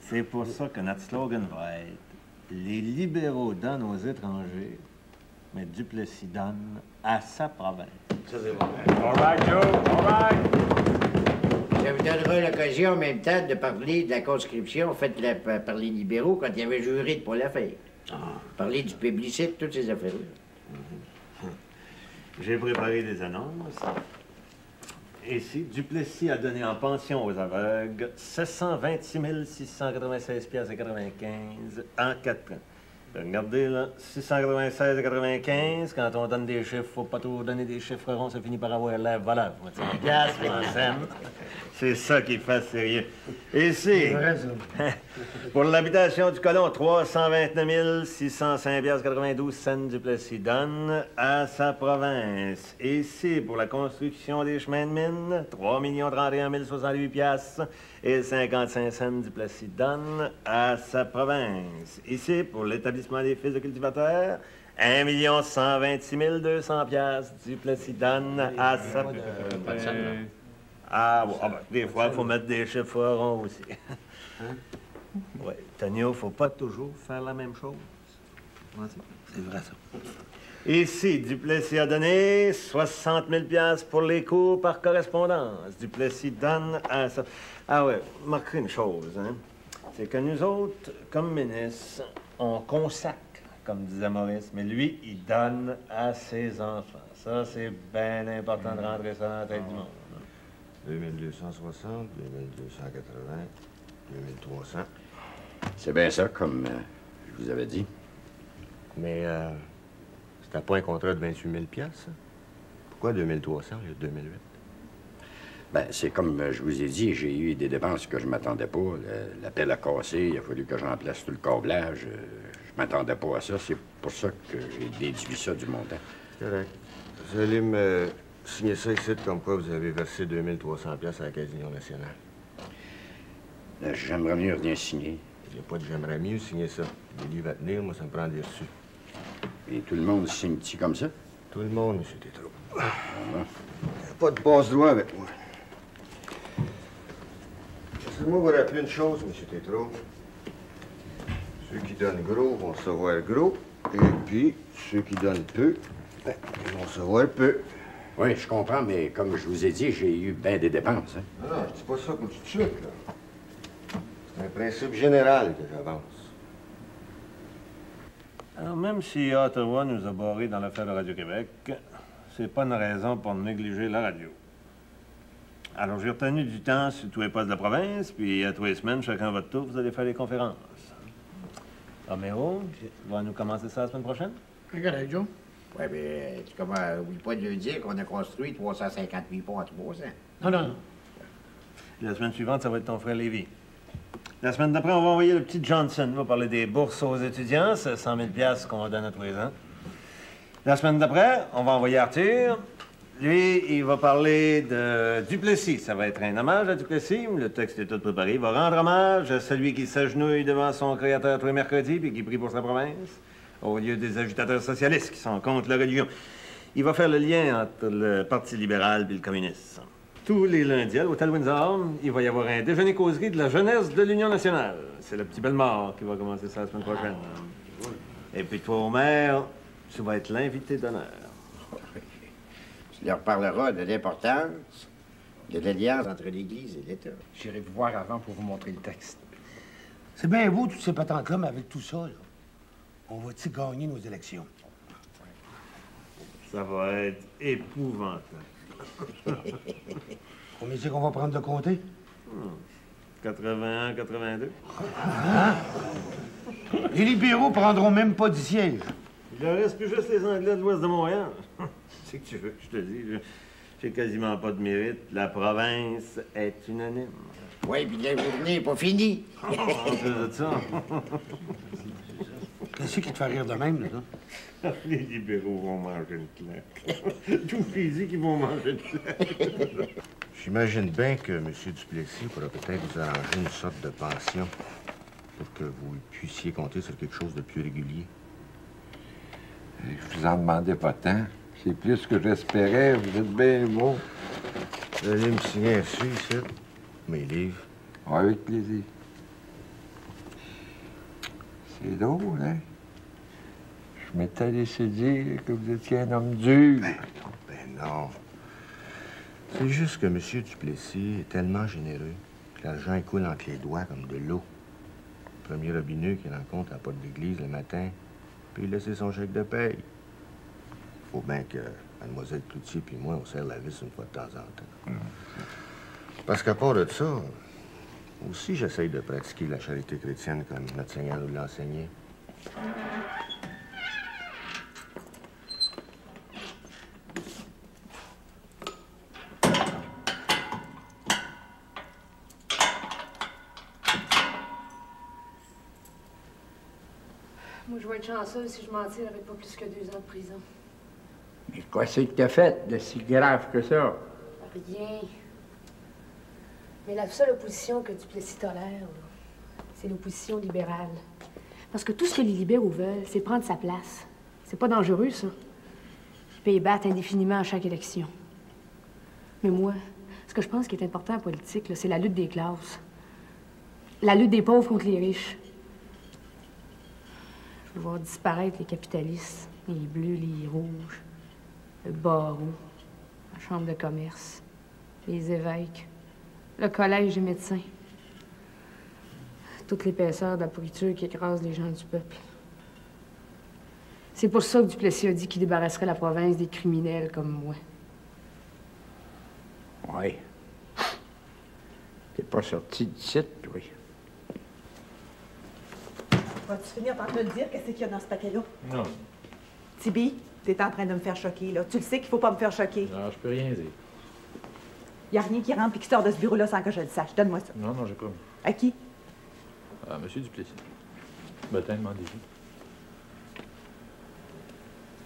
C'est pour ça que notre slogan va être « Les libéraux donnent aux étrangers, mais Duplessis donne à sa province. » Ça, c'est vrai. All right, Joe, all right. Ça vous donnera l'occasion en même temps de parler de la conscription faite par les libéraux quand ils avaient juré de ne pas la faire. Parler du publicite, toutes ces affaires-là. J'ai préparé des annonces. Ici, Duplessis a donné en pension aux aveugles 726 696 piastres et 95 en 4 ans. Regardez, là, 696,95. Quand on donne des chiffres, faut pas toujours donner des chiffres ronds, ça finit par avoir l'air volable. Piastres en scène. C'est ça qui fait sérieux. Ici, pour l'habitation du colon, 329 605,92 cents Duplessis donne à sa province. Ici, pour la construction des chemins de mine, 3 031 068 piastres et 55 cents Duplessis donne à sa province. Ici, pour l'établissement des fils de cultivateurs, 1 126 200 piastres Duplessis donne à sa province. Ah, bon, ben, des fois, il faut mettre des chiffres ronds aussi. Oui, Tonio, faut pas toujours faire la même chose. C'est vrai, ça. Ici, Duplessis a donné 60 000 piastres pour les cours par correspondance. Duplessis donne à ça. Ah ouais, marquez une chose, hein. C'est que nous autres, comme ministres, on consacre, comme disait Maurice, mais lui, il donne à ses enfants. Ça, c'est bien important de rentrer ça dans la tête du monde. 2260, 2280, 2300. C'est bien ça, comme je vous avais dit. Mais c'était pas un contrat de 28 000 piastres, ça? Pourquoi 2300 au lieu de 2008? Ben, c'est comme je vous ai dit, j'ai eu des dépenses que je m'attendais pas. La pelle a cassé, il a fallu que je remplace tout le câblage. Je m'attendais pas à ça. C'est pour ça que j'ai déduit ça du montant. Correct. Vous allez me signer ça ici, comme quoi vous avez versé 2300 piastres à la Caisse d'Union nationale. J'aimerais mieux rien signer. Il n'y a pas de j'aimerais mieux signer ça. Les livres à tenir, moi, ça me prend des reçus. Et tout le monde signe-t-il comme ça? Tout le monde, M. Tétrault. Il n'y a pas de passe-droit avec moi. Laissez-moi vous rappeler une chose, M. Tétrault. Ceux qui donnent gros vont recevoir gros, et puis ceux qui donnent peu, ben, ils vont recevoir peu. Oui, je comprends, mais comme je vous ai dit, j'ai eu bien des dépenses. Hein? Non, je dis pas ça comme tout de suite, là. C'est un principe général que j'avance. Alors, même si Ottawa nous a barrés dans l'affaire de Radio-Québec, c'est pas une raison pour négliger la radio. Alors, j'ai retenu du temps sur tous les postes de la province, puis à tous les semaines, chacun à votre tour, vous allez faire des conférences. Roméo, va nous commencer ça la semaine prochaine? Regarde, Joe. Oui, mais tu oublie pas de lui dire qu'on a construit 358 ponts en 3 ans. Non, non. La semaine suivante, ça va être ton frère Lévy. La semaine d'après, on va envoyer le petit Johnson. Il va parler des bourses aux étudiants. C'est 100 000 $ qu'on va donner à tous les ans. La semaine d'après, on va envoyer Arthur. Lui, il va parler de Duplessis. Ça va être un hommage à Duplessis. Le texte est tout préparé. Il va rendre hommage à celui qui s'agenouille devant son créateur tous les mercredis puis qui prie pour sa province, au lieu des agitateurs socialistes qui sont contre la religion. Il va faire le lien entre le Parti libéral et le communisme. Tous les lundis, à l'Hôtel Windsor, il va y avoir un déjeuner-causerie de la jeunesse de l'Union nationale. C'est le petit Bellemare qui va commencer ça la semaine prochaine. Et puis toi, Homer, tu vas être l'invité d'honneur. Tu leur parleras de l'importance de l'alliance entre l'Église et l'État. J'irai vous voir avant pour vous montrer le texte. C'est bien beau, toutes ces patentes-là, mais avec tout ça, là, on va-tu gagner nos élections? Ça va être épouvantable. Combien c'est qu'on va prendre de comté? 81, 82. Hein? Les libéraux prendront même pas 10 sièges. Il en reste plus juste les Anglais de l'ouest de Montréal. C'est que tu veux que je te dise, j'ai quasiment pas de mérite. La province est unanime. Oui, puis la journée n'est pas finie. En plus de ça. Qu'est-ce qui te fait rire de même, là? Les libéraux vont manger une claque. Tout dit qu'ils vont manger une claque. J'imagine bien que M. Duplessis pourra peut-être vous arranger une sorte de pension pour que vous puissiez compter sur quelque chose de plus régulier. Je vous en demandais pas tant. C'est plus que j'espérais. Vous êtes bien beau. Vous allez me signer dessus, ici. Mes livres. Oui, avec plaisir. C'est drôle, hein? Je m'étais laissé dire que vous étiez un homme dur. Ben non. C'est juste que M. Duplessis est tellement généreux que l'argent il coule entre les doigts comme de l'eau. Le premier robineux qu'il rencontre à la porte d'église le matin, puis il laisse son chèque de paye. Faut bien que Mlle Cloutier puis moi, on serre la vis une fois de temps en temps. Parce qu'à part de ça, aussi j'essaye de pratiquer la charité chrétienne comme notre Seigneur nous l'a enseigné. Moi, je vais être chanceuse si je m'en tire avec pas plus que 2 ans de prison. Mais qu'est-ce que t'as fait de si grave que ça? Rien. Mais la seule opposition que Duplessis tolère, c'est l'opposition libérale. Parce que tout ce que les libéraux veulent, c'est prendre sa place. C'est pas dangereux, ça. Puis ils battent indéfiniment à chaque élection. Mais moi, ce que je pense qui est important en politique, c'est la lutte des classes. La lutte des pauvres contre les riches. Je veux voir disparaître les capitalistes, les bleus, les rouges, le barreau, la chambre de commerce, les évêques, le collège des médecins. Toute l'épaisseur de la pourriture qui écrase les gens du peuple. C'est pour ça que Duplessis a dit qu'il débarrasserait la province des criminels comme moi. Oui. T'es pas sorti du site, oui. Vas-tu finir par me dire qu'est-ce qu'il y a dans ce paquet-là? Non. Tibi, t'es en train de me faire choquer, là. Tu le sais qu'il faut pas me faire choquer. Non, je peux rien dire. Y a rien qui rentre et qui sort de ce bureau-là sans que je le sache. Donne-moi ça. Non, non, j'ai promis. À qui? À Monsieur Duplessis. Baptême, demandez-lui.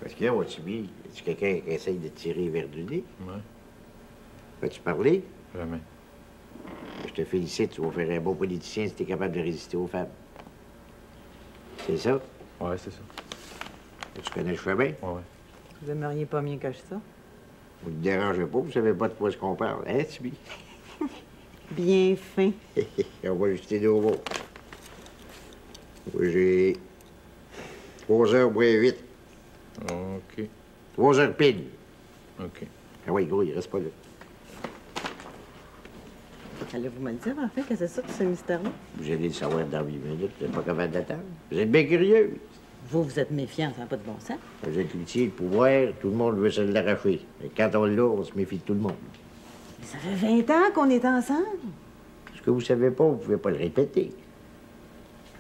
Parce qu'il y a, Wattibi, est-ce quelqu'un qui essaye de tirer vers du nez? Oui. Vas-tu parler? Jamais. Je te félicite, tu vas faire un bon politicien si t'es capable de résister aux femmes. C'est ça? Ouais, c'est ça. Et tu connais le chemin? Ouais. Vous aimeriez pas mieux que ça? Vous ne dérangez pas, vous savez pas de quoi est-ce qu'on parle, hein, Tibi? Bien fin. On va ajuster nos mots. Moi, j'ai 3h moins 8. OK. 3h pile. OK. Ah oui, gros, il reste pas là. Allez-vous me le dire, en fait, que c'est ça, tout ce mystère-là? Vous allez le savoir dans 8 minutes, vous n'êtes pas capable d'attendre. Vous êtes bien curieux. Vous êtes méfiant, ça n'a pas de bon sens. Vous êtes l'outil, le pouvoir, tout le monde veut se l'arracher. Et quand on l'a, on se méfie de tout le monde. Mais ça fait 20 ans qu'on est ensemble. Ce que vous savez pas, vous pouvez pas le répéter.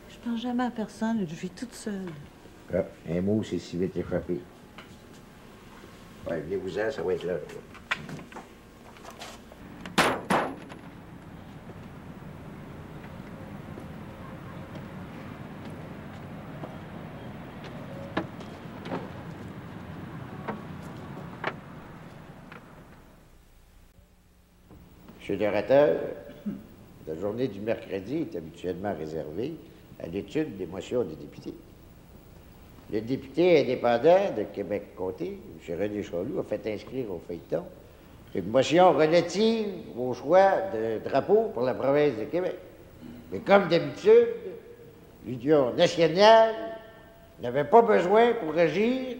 Je pense jamais à personne, je vis toute seule. Ah, un mot, c'est si vite échappé. Ouais, venez-vous-en, ça va être là. Chez l'orateur, la journée du mercredi est habituellement réservée à l'étude des motions des députés. Le député indépendant de Québec-Comté, M. René Chaloux, a fait inscrire au feuilleton une motion relative au choix de drapeau pour la province de Québec. Mais comme d'habitude, l'Union nationale n'avait pas besoin pour agir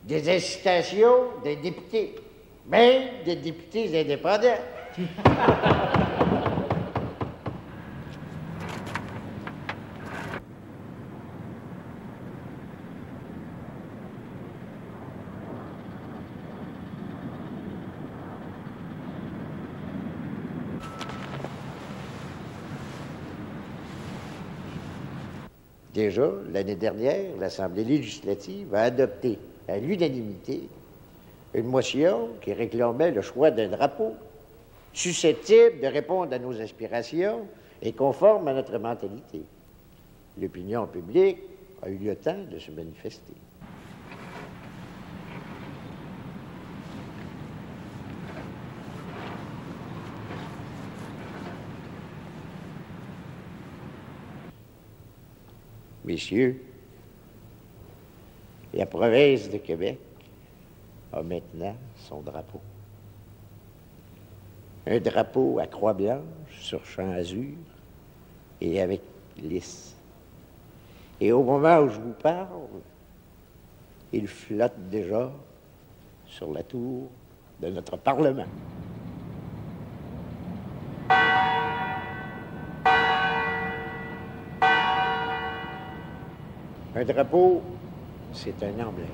des incitations des députés, même des députés indépendants. Déjà, l'année dernière, l'Assemblée législative a adopté à l'unanimité une motion qui réclamait le choix d'un drapeau susceptible de répondre à nos aspirations et conforme à notre mentalité. L'opinion publique a eu le temps de se manifester. Messieurs, la province de Québec a maintenant son drapeau. Un drapeau à croix blanche sur champ azur et avec lys. Et au moment où je vous parle, il flotte déjà sur la tour de notre Parlement. Un drapeau, c'est un emblème.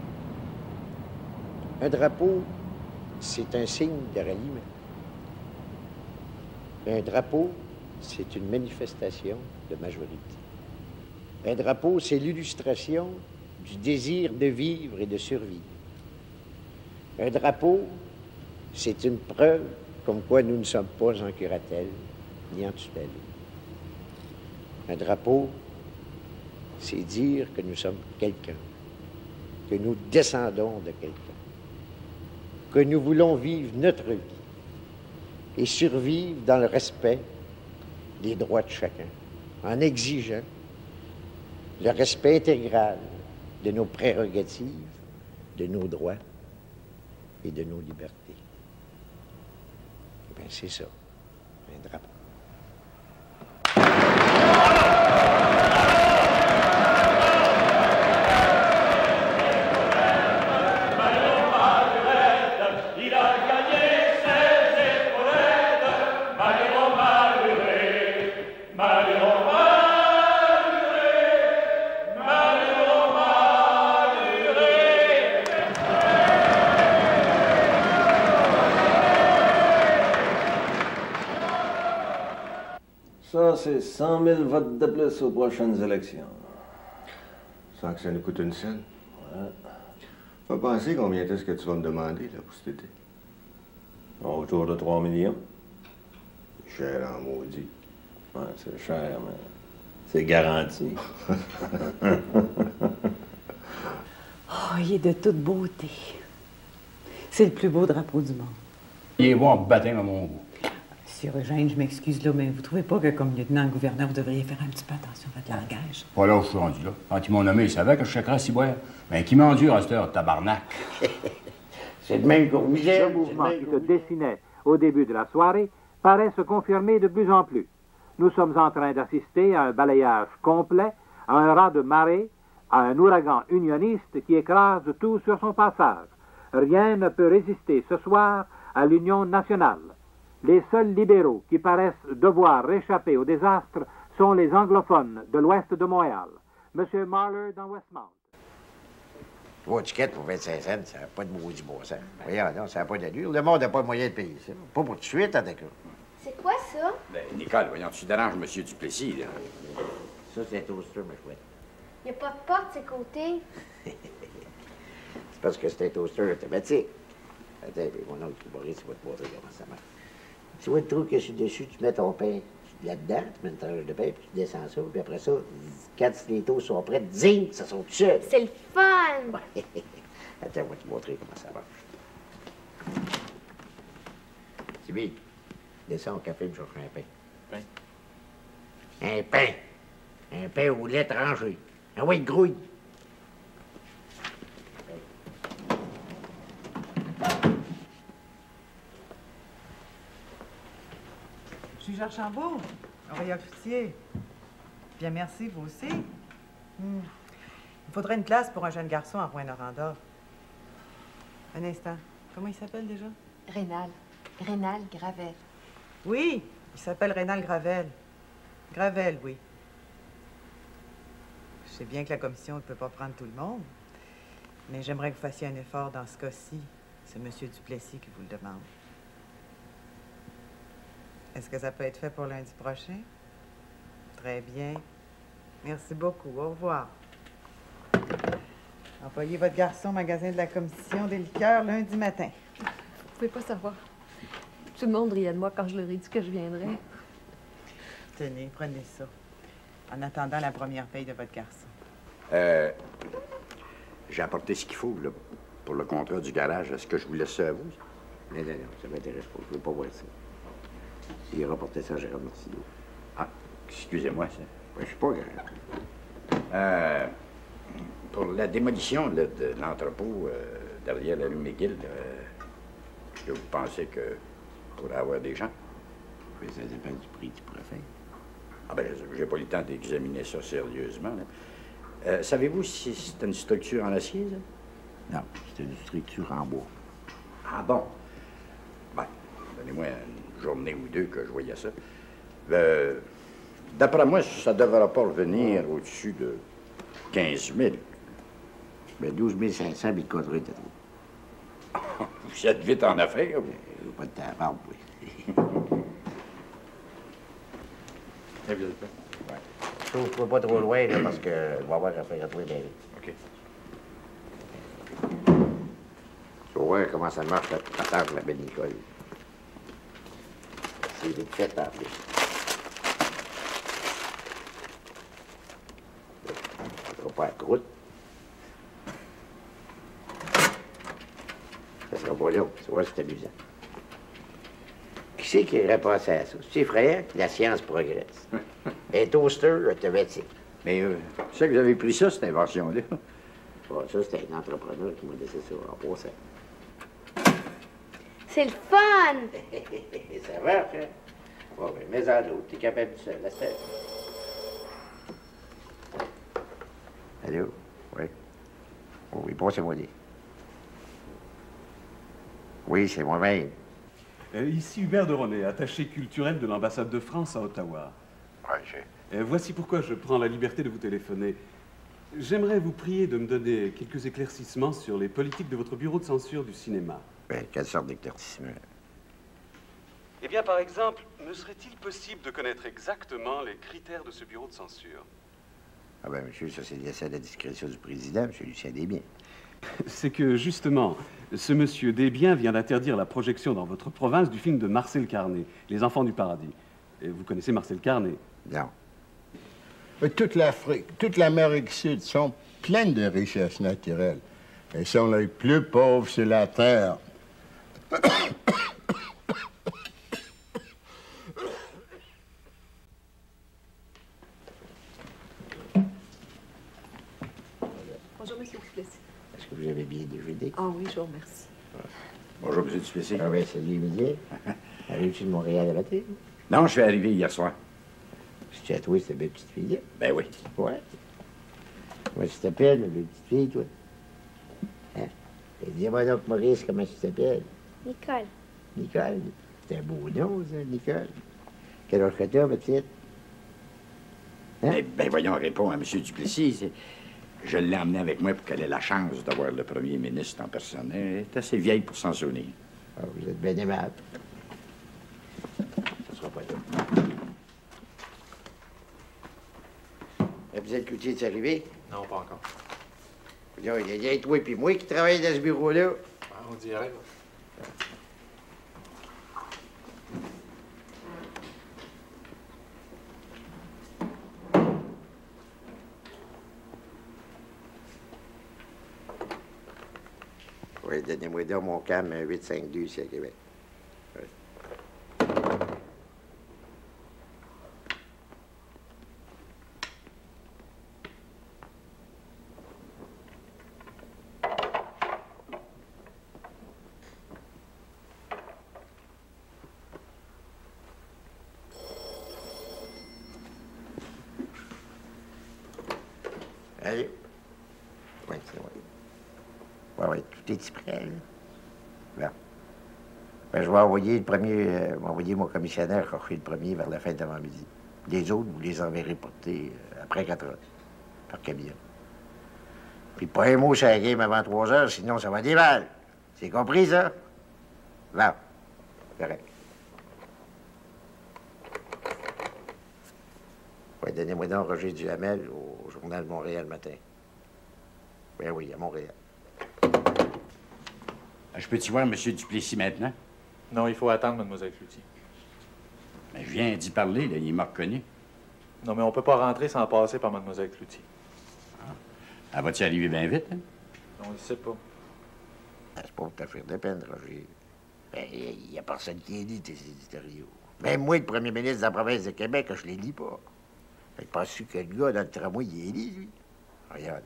Un drapeau, c'est un signe de ralliement. Un drapeau, c'est une manifestation de majorité. Un drapeau, c'est l'illustration du désir de vivre et de survivre. Un drapeau, c'est une preuve comme quoi nous ne sommes pas en curatelle ni en tutelle. Un drapeau, c'est dire que nous sommes quelqu'un, que nous descendons de quelqu'un, que nous voulons vivre notre vie et survivre dans le respect des droits de chacun, en exigeant le respect intégral de nos prérogatives, de nos droits et de nos libertés. Eh bien, c'est ça, un drapeau. Ça, c'est 100 000 votes de plus aux prochaines élections. Sans que ça nous coûte une scène. Ouais. Faut penser combien est-ce que tu vas me demander là, pour cet été. Autour de 3 millions. Cher en maudit. Ouais, c'est cher, mais c'est garanti. Oh, il est de toute beauté. C'est le plus beau drapeau du monde. Il est bon en baptême à mon goût. Monsieur Eugène, je m'excuse là, mais vous trouvez pas que comme lieutenant-gouverneur, vous devriez faire un petit peu attention à votre langage? Pas là où je suis rendu là. Quand ils m'ont nommé, ils savaient que je chèquerais à ciboire. Mais qui m'endure à cette heure, tabarnak? C'est le même qu'on vous aime. Le mouvement qui se dessinait au début de la soirée paraît se confirmer de plus en plus. Nous sommes en train d'assister à un balayage complet, à un raz de marée, à un ouragan unioniste qui écrase tout sur son passage. Rien ne peut résister ce soir à l'Union nationale. Les seuls libéraux qui paraissent devoir réchapper au désastre sont les anglophones de l'ouest de Montréal. M. Marler dans Westmount. 3 tickets pour 25 cents, ça n'a pas de maudit bon sens. Voyons, non, ça n'a pas d'allure. Le monde n'a pas le moyen de payer ça. Pas pour tout de suite, en tout cas. C'est quoi ça? Ben, Nicole, voyons, tu déranges M. Duplessis, là. Ça, c'est un toaster, ma chouette. Il n'y a pas de porte de ses côtés. C'est parce que c'est un toaster automatique. Attends, mon oncle Maurice, il va te montrer comment ça marche. Tu vois le trou que je suis dessus, tu mets ton pain là-dedans, tu mets une tranche de pain, puis tu descends ça, puis après ça, quand les taux sont prêts, zing, ça saute tout seul. C'est le fun! Attends, on va te montrer comment ça marche. Sylvie, descends au café, me chercher un pain. Un pain. Un pain au lait tranché. Ah oui, grouille. Je suis Georges Chambaud, Auréole Froutier. Bien, merci, vous aussi. Il faudrait une classe pour un jeune garçon à Rouyn-Noranda. Un instant. Comment il s'appelle déjà? Rénal. Rénal Gravel. Oui, il s'appelle Rénal Gravel. Gravel, oui. Je sais bien que la commission ne peut pas prendre tout le monde, mais j'aimerais que vous fassiez un effort dans ce cas-ci. C'est M. Duplessis qui vous le demande. Est-ce que ça peut être fait pour lundi prochain? Très bien. Merci beaucoup. Au revoir. Envoyez votre garçon au magasin de la commission des liqueurs lundi matin. Vous pouvez pas savoir. Tout le monde riait de moi quand je leur ai dit que je viendrais. Tenez, prenez ça. En attendant la première paye de votre garçon. J'ai apporté ce qu'il faut là, pour le contrat du garage. Est-ce que je vous laisse ça à vous? Non, ça m'intéresse pas. Je veux pas voir ça. Il a rapporté ça à Gérard Martineau. Ah, excusez-moi, ça. Ouais, je suis pas grave. Pour la démolition là, de l'entrepôt derrière la rue McGill, est-ce que vous pensez que pourrait avoir des gens? Oui, ça dépend du prix que tu pourrais faire. Ah ben, j'ai pas eu le temps d'examiner ça sérieusement. Savez-vous si c'est une structure en acier, ça? Non, c'est une structure en bois. Ah bon? Ben, donnez-moi une journée ou deux que je voyais ça. D'après moi, ça ne devra pas revenir au-dessus de 15 000. Ben, 12 500, puis le contrat était trop. Vous êtes vite en affaires, vous. Pas de temps, oui. Et vous êtes prêt? Ouais. Je ne pas trop loin, là, parce que je vais avoir affaire à toi, bien. OK. Tu vas voir comment ça marche, la patente, la belle Nicole. C'est vite fait, en plus. Ça ne sera pas à croûte. Ça sera pas long. Tu vois, c'est amusant. Qui c'est qui aurait pensé à ça? C'est effrayant que la science progresse. Un toaster automatique. Mais tu sais que vous avez pris ça, cette invention-là? Oh, ça, c'était un entrepreneur qui m'a laissé ça en passant. C'est le fun! Ça marche, hein? Bon, ben, mets en l'autre. T'es capable de ça. Laisse faire. Allô? Oui? Oh, oui, passez-moi dit. Oui, c'est moi-même. Ici Hubert de René, attaché culturel de l'ambassade de France à Ottawa. Oui, voici pourquoi je prends la liberté de vous téléphoner. J'aimerais vous prier de me donner quelques éclaircissements sur les politiques de votre bureau de censure du cinéma. Ben, quelle sorte d'éclaircissement? Eh bien, par exemple, me serait-il possible de connaître exactement les critères de ce bureau de censure? Ah ben, monsieur, ça, c'est laissé à la discrétion du président, monsieur Lucien Desbiens. C'est que, justement, ce monsieur Desbiens vient d'interdire la projection dans votre province du film de Marcel Carné, Les Enfants du Paradis. Et vous connaissez Marcel Carné? Non. Toute l'Afrique, toute l'Amérique du Sud sont pleines de richesses naturelles. Elles sont les plus pauvres sur la Terre. Bonjour, M. Duplessis. Est-ce que vous avez bien déjeuné? Ah oui, je vous remercie. Bonjour, M. Duplessis. Ah oui, salut, Emilien. Arrives-tu de Montréal à matin? Non, je suis arrivé hier soir. C'est à toi, cette belle petite fille-là? Ben oui. Ouais. Comment tu t'appelles, ma belle petite fille, toi? Hein? Et dis-moi donc, Maurice, comment tu t'appelles? Nicole. Nicole. C'est un beau nom, ça, Âge? Quel âge que t'as, ma petite? Hein? Ben voyons, réponds à M. Duplessis. Je l'ai emmené avec moi pour qu'elle ait la chance d'avoir le premier ministre en personne. Elle est assez vieille pour s'en souvenir. Ah, vous êtes bien aimable. Ça sera pas tout. Vous êtes Cloutier, es arrivé? Non, pas encore. Il y a toi et puis moi qui travaillons dans ce bureau-là. On dirait. Oui, donnez-moi donc mon cam 852 ici à Québec. Oui. Allez. Oui, c'est vrai. Oui, tout est prêt, là. Bon. Ben, je vais envoyer mon commissionnaire chercher le premier vers la fin d'avant-midi. Les autres, vous les enverrez porter après 4 heures, par camion. Puis pas un mot sur la game avant 3 heures, sinon ça va aller mal. C'est compris, ça? Bon. Correct. Oui, donnez-moi donc Roger Duhamel au Journal de Montréal matin. Ben oui, à Montréal. Je peux-tu voir M. Duplessis maintenant? Non, il faut attendre, Mlle Cloutier. Mais je viens d'y parler, là, il m'a reconnu. Non, mais on peut pas rentrer sans passer par Mlle Cloutier. Ah. Elle va-tu arriver bien vite, hein? On ne sait pas. C'est pas pour te faire de peine, Roger. Ben, il n'y a personne qui lit tes éditoriaux. Même moi, le premier ministre de la province de Québec, je les lis pas. Fait que penses-tu que le gars dans le tramway, il les lit, lui? Regarde.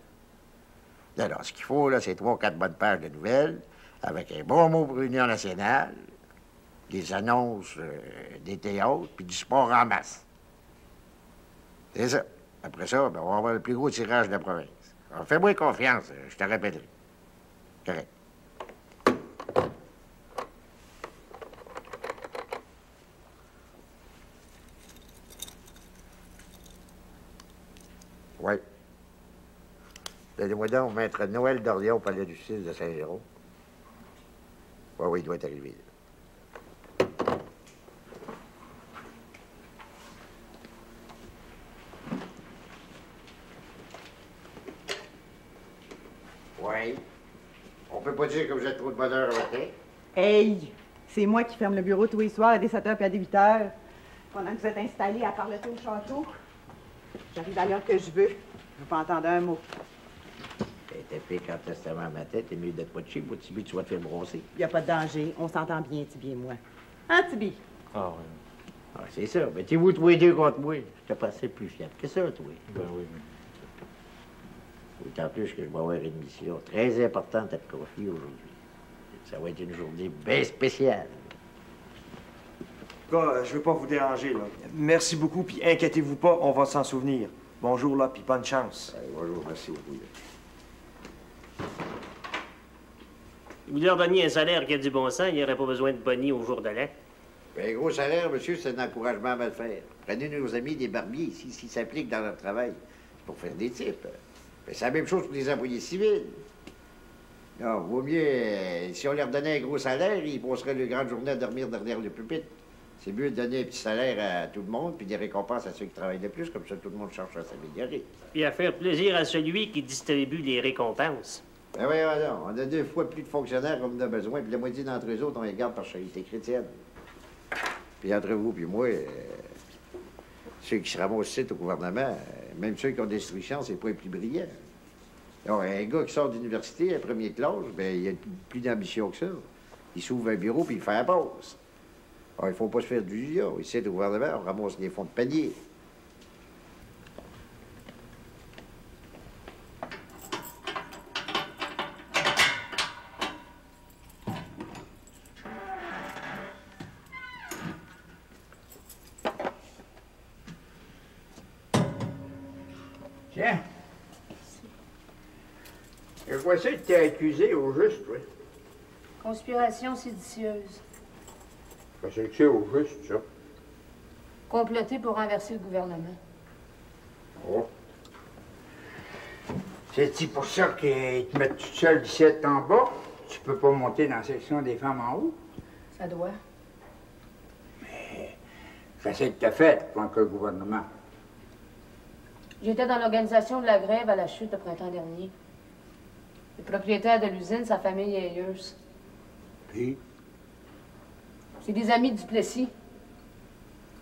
Non, ce qu'il faut, là, c'est 3 ou 4 bonnes pages de nouvelles, avec un bon mot pour l'Union nationale, des annonces des théâtres, puis du sport en masse. C'est ça. Après ça, ben, on va avoir le plus gros tirage de la province. Alors, fais-moi confiance, je te répéterai. Correct. Oui. Donnez-moi donc Maître Noël Dorléon au Palais de justice de Saint-Jérôme. Oui, il doit être arrivé. Oui. On peut pas dire que vous êtes trop de bonheur à matin. Hey! C'est moi qui ferme le bureau tous les soirs à des 7h puis à des 8h. Pendant que vous êtes installés à parleter au château. J'arrive à l'heure que je veux. Je veux pas entendre un mot. T'es fait quand testament à ma tête, t'es mieux d'être pas de chez moi, Tibi, tu vas te faire brosser. Il n'y a pas de danger. On s'entend bien, Tibi et moi. Hein, Tibi? Ah oui. Ah, c'est ça. Mais t'es vous tous les deux contre moi. Je te passais plus fiable que ça, toi. Ben oui. D'autant plus que je vais avoir une mission très importante à te confier aujourd'hui. Ça va être une journée bien spéciale. En tout cas, je veux pas vous déranger, là. Merci beaucoup, puis inquiétez-vous pas, on va s'en souvenir. Bonjour, là, puis bonne chance. Bonjour, merci beaucoup. Là. Vous leur donniez un salaire qui a du bon sens, il n'y aurait pas besoin de boni au jour de l'an. Ben, gros salaire, monsieur, c'est un encouragement à mal faire. Prenez nos amis des barbiers ici, s'ils s'impliquent dans leur travail. C'est pour faire des types. Ben, c'est la même chose pour les employés civils. Non, vaut mieux, si on leur donnait un gros salaire, ils passeraient leur grande journée à dormir derrière le pupitre. C'est mieux de donner un petit salaire à tout le monde, puis des récompenses à ceux qui travaillent le plus, comme ça tout le monde cherche à s'améliorer. Puis à faire plaisir à celui qui distribue les récompenses. Ben oui, non, on a 2 fois plus de fonctionnaires qu'on en a besoin, puis la moitié d'entre eux autres, on les garde par charité chrétienne. Puis entre vous puis moi, ceux qui se ramassent ici au gouvernement, même ceux qui ont des instructions, c'est pas les plus brillants. Alors, un gars qui sort d'université à première classe, ben il a plus d'ambition que ça. Il s'ouvre un bureau puis il fait la pause. Alors, il faut pas se faire d'illusions. Ici, au gouvernement, on ramasse des fonds de panier. Tiens. Je vois ça que t'es accusé au juste, oui. Conspiration séditieuse. Qu'est-ce que c'est au juste, ça? Comploter pour renverser le gouvernement. Oh. C'est-tu pour ça qu'ils te mettent toute seule d'ici en bas? Tu peux pas monter dans la section des femmes en haut? Ça doit. Mais qu'est-ce que t'as fait contre le gouvernement? J'étais dans l'organisation de la grève à la chute le printemps dernier. Le propriétaire de l'usine, sa famille est ailleuse. Puis? C'est des amis du Plessis.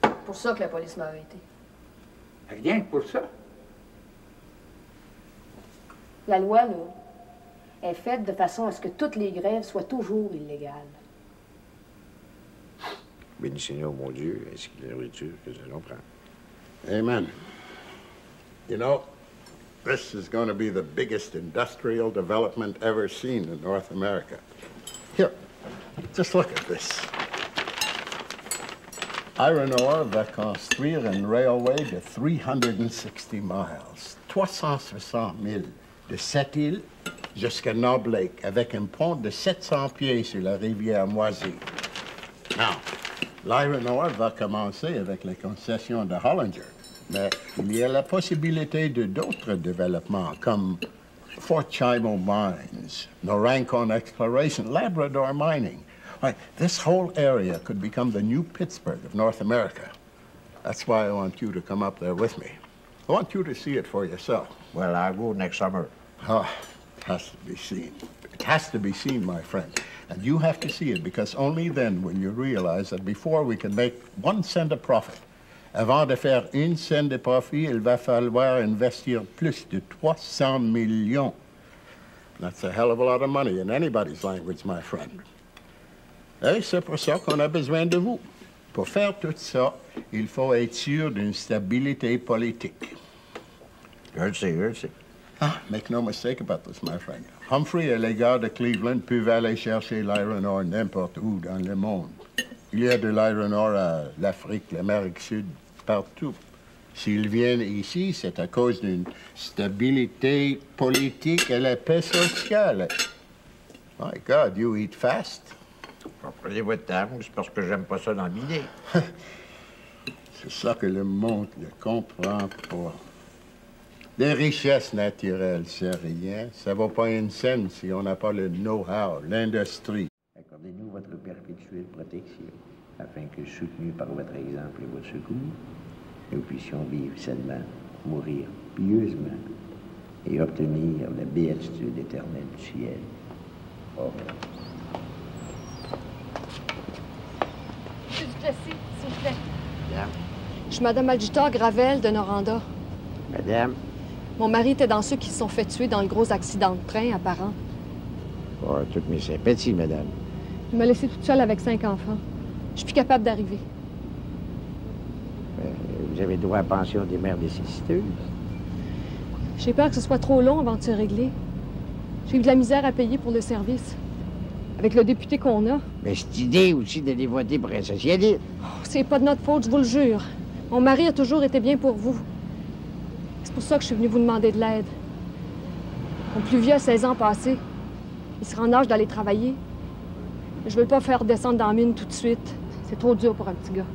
C'est pour ça que la police m'a arrêté. Rien que pour ça. La loi, là, est faite de façon à ce que toutes les grèves soient toujours illégales. Béni Seigneur, mon Dieu, ainsi que la nourriture que nous allons prendre. Amen. You know, this is going to be the biggest industrial development ever seen in North America. Here, just look at this. Iron ore va construire un railway de 360 miles, 360 000, de cette île jusqu'à Knob Lake, avec un pont de 700 pieds sur la rivière Moisy. Now, l'iron ore va commencer avec les concessions de Hollinger, mais il y a la possibilité de d'autres développements comme Fort Chimo Mines, Norancon Exploration, Labrador Mining. Right, this whole area could become the new Pittsburgh of North America. That's why I want you to come up there with me. I want you to see it for yourself. Well, I'll go next summer. Oh, it has to be seen. It has to be seen, my friend. And you have to see it because only then will you realize that before we can make 1 cent of profit, avant de faire 1 cent de profit, il va falloir investir plus de 300 millions. That's a hell of a lot of money in anybody's language, my friend. Et c'est pour ça qu'on a besoin de vous. Pour faire tout ça, il faut être sûr d'une stabilité politique. Je le sais. Ah, make no mistake about this, my friend. Humphrey et les gars de Cleveland peuvent aller chercher l'iron ore n'importe où dans le monde. Il y a de l'iron ore à l'Afrique, l'Amérique du Sud, partout. S'ils viennent ici, c'est à cause d'une stabilité politique et la paix sociale. My God, you eat fast. Prenez votre temps, c'est parce que j'aime pas ça dans le miner. C'est ça que le monde ne comprend pas. Les richesses naturelles, c'est rien. Ça vaut pas 1 cent si on n'a pas le know-how, l'industrie. Accordez-nous votre perpétuelle protection, afin que, soutenus par votre exemple et votre secours, nous puissions vivre sainement, mourir pieusement et obtenir la béatitude éternelle du ciel. Amen. Monsieur Duplessis, s'il vous plaît. Madame. Je suis Madame Algita Gravel de Noranda. Madame. Mon mari était dans ceux qui se sont fait tuer dans le gros accident de train à Parent. Oh, toutes mes sympathies, madame. Il m'a laissée toute seule avec 5 enfants. Je suis plus capable d'arriver. Vous avez droit à pension des mères nécessiteuses. J'ai peur que ce soit trop long avant de se régler. J'ai eu de la misère à payer pour le service. Avec le député qu'on a. Mais cette idée aussi d'aller voter pour un socialiste. Oh, c'est pas de notre faute, je vous le jure. Mon mari a toujours été bien pour vous. C'est pour ça que je suis venue vous demander de l'aide. Mon plus vieux a 16 ans passés. Il sera en âge d'aller travailler. Je veux pas faire descendre dans la mine tout de suite. C'est trop dur pour un petit gars.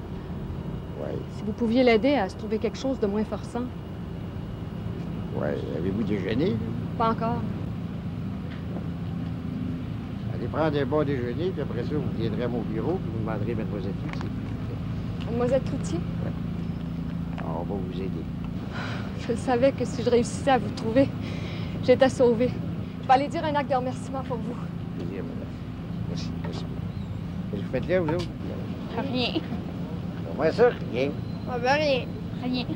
Oui. Si vous pouviez l'aider à se trouver quelque chose de moins forçant. Oui. Avez-vous déjeuné? Pas encore. Allez prendre un bon déjeuner, puis après ça, vous viendrez à mon bureau, puis vous demanderez Mademoiselle Cloutier. Mademoiselle Cloutier? Oui. On va vous aider. Je savais que si je réussissais à vous trouver, j'étais sauvée. Je vais aller dire un acte de remerciement pour vous. Plaisir, madame. Merci. Qu'est-ce que vous faites là, vous autres? Rien. Comment ça? Rien. On veut rien. Rien.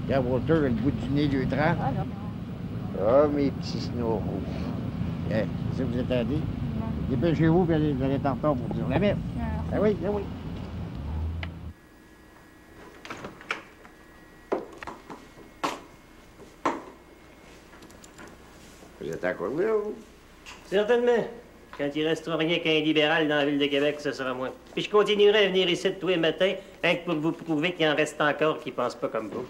Regarde Walter, le bout du nez, le trempe. Ah non. Ah, mes petits snoraux. C'est ça que vous attendez? Non. Dépêchez-vous, puis vous allez être en retard pour dire la messe. Ah oui, ah oui. Vous êtes encore là, vous? Certainement. Quand il restera rien qu'un libéral dans la ville de Québec, ce sera moi. Puis je continuerai à venir ici tous les matins, rien que pour vous prouver qu'il en reste encore qui ne pensent pas comme vous.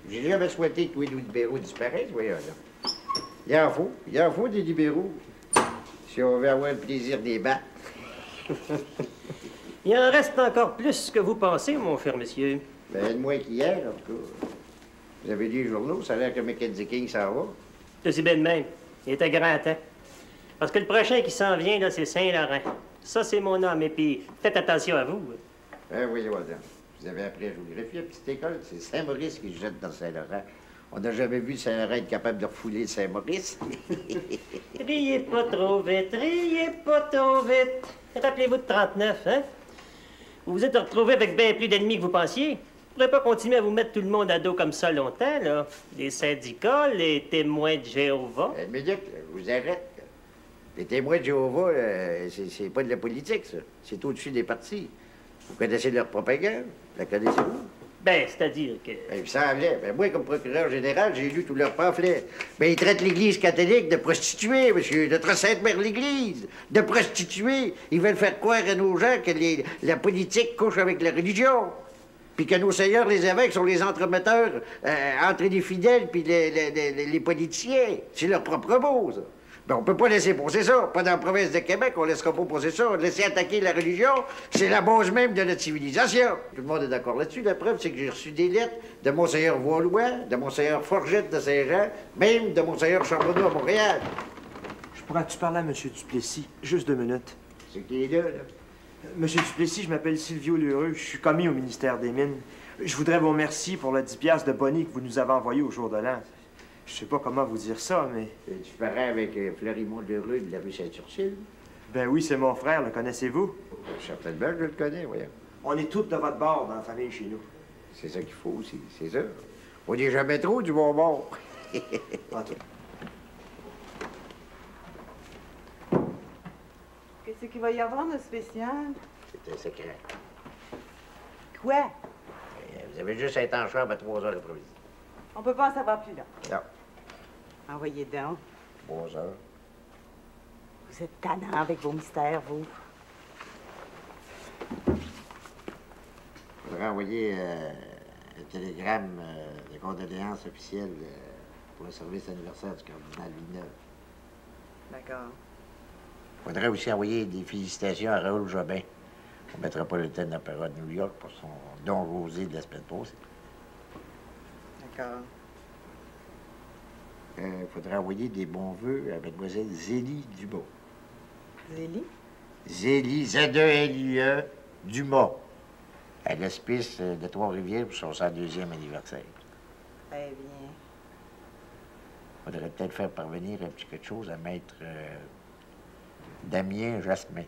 J'ai jamais souhaité que tous les libéraux disparaissent, voyons là. Il en faut des libéraux, si on veut avoir le plaisir des battre. Il en reste encore plus que vous pensez, mon cher monsieur. Ben, moins qu'hier, en tout cas. Vous avez lu les journaux, ça a l'air que Mackenzie King s'en va. C'est bien de même. Il est à grand temps. Parce que le prochain qui s'en vient, là, c'est Saint-Laurent. Ça, c'est mon âme. Et puis, faites attention à vous. Ben oui, madame. Vous avez appris à géographie à petite école. C'est Saint-Maurice qui se jette dans Saint-Laurent. On n'a jamais vu Saint-Laurent capable de refouler Saint-Maurice. Riez pas trop vite, riez pas trop vite. Rappelez-vous de 39, hein? Vous vous êtes retrouvé avec bien plus d'ennemis que vous pensiez. Vous ne pourrez pas continuer à vous mettre tout le monde à dos comme ça longtemps, là. Les syndicats, les témoins de Jéhovah. Une minute, là, je vous arrête. Là. Les témoins de Jéhovah, c'est pas de la politique, ça. C'est au-dessus des partis. Vous connaissez leur propagande? La connaissez-vous? Ben, c'est-à-dire que... Ben, il me semblait. Ben, moi, comme procureur général, j'ai lu tous leurs pamphlets. Ben, ils traitent l'Église catholique de prostituée, monsieur. Notre Sainte-Mère l'Église. De prostituée. Ils veulent faire croire à nos gens que la politique couche avec la religion. Puis que nos seigneurs, les évêques, sont les entremetteurs entre les fidèles puis les politiciens. C'est leur propre mot, ça. Ben, on peut pas laisser poser ça. Pas dans la province de Québec, on laissera pas poser ça. Laisser attaquer la religion, c'est la base même de notre civilisation. Tout le monde est d'accord là-dessus. La preuve, c'est que j'ai reçu des lettres de Monseigneur Valois, de Monseigneur Forgette de Saint-Jean, même de Monseigneur Charbonneau à Montréal. Je pourrais-tu parler à M. Duplessis? Juste 2 minutes. C'est qui est là, là? Monsieur Duplessis, je m'appelle Silvio Lheureux. Je suis commis au ministère des Mines. Je voudrais vous remercier pour le 10 piastres de bonnet que vous nous avez envoyé au jour de l'an. Je sais pas comment vous dire ça, mais... Tu parais avec Fleurimond Lheureux de la rue Saint-Ursule? Ben oui, c'est mon frère, le connaissez-vous? Certainement, je le connais, voyons. On est tous de votre bord dans la famille chez nous. C'est ça qu'il faut aussi, c'est ça. On n'est jamais trop du bon bord. Qu'est-ce qu'il va y avoir de spécial? C'est un secret. Quoi? Vous avez juste à être en chambre à 3 heures l'après-midi. On peut pas en savoir plus, là. Non. Envoyez donc. 3 heures. Vous êtes tannant avec vos mystères, vous. Il faudrait envoyer un télégramme de condoléances officielles pour le service anniversaire du cardinal Villeneuve. D'accord. Il faudrait aussi envoyer des félicitations à Raoul Jobin au Metropolitan Opera de New York pour son Don Rosé de la semaine passée. D'accord. Il faudrait envoyer des bons vœux à mademoiselle Zélie Dumas. Zélie? Zélie, Z-E-L-I-E, Dumas, à l'hospice de Trois-Rivières pour son 102e anniversaire. Très bien. Il faudrait peut-être faire parvenir un petit quelque chose à maître Damien Jasmin.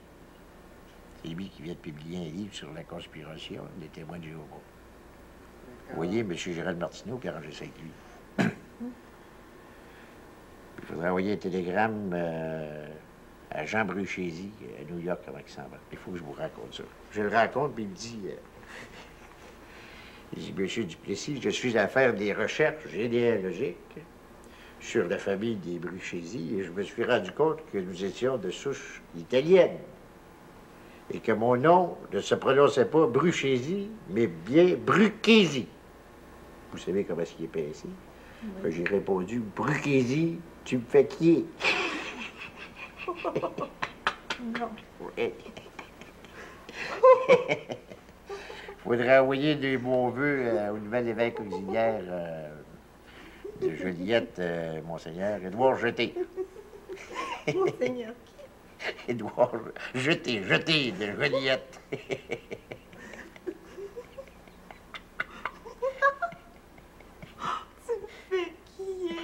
C'est lui qui vient de publier un livre sur la conspiration des témoins de Jéhovah. Vous voyez, M. Gérald Martineau qui a arrangé ça avec lui. Il faudrait envoyer un télégramme à Jean Bruchézy, à New York, comment il s'en va. Il faut que je vous raconte ça. Je le raconte, puis il me dit... il dit, Monsieur Duplessis, je suis à faire des recherches généalogiques sur la famille des Bruchézy, et je me suis rendu compte que nous étions de souche italienne, et que mon nom ne se prononçait pas Bruchézy, mais bien Bruchézy. Vous savez comment est-ce qu'il est pincé? Oui. J'ai répondu, Bruchézy, tu me fais qui? Non. Oui. Faudrait envoyer des bons vœux au nouvel évêque auxiliaire de Joliette, Monseigneur Édouard Jeté. Monseigneur. Édouard Jeté de Joliette. Tu me fais qui?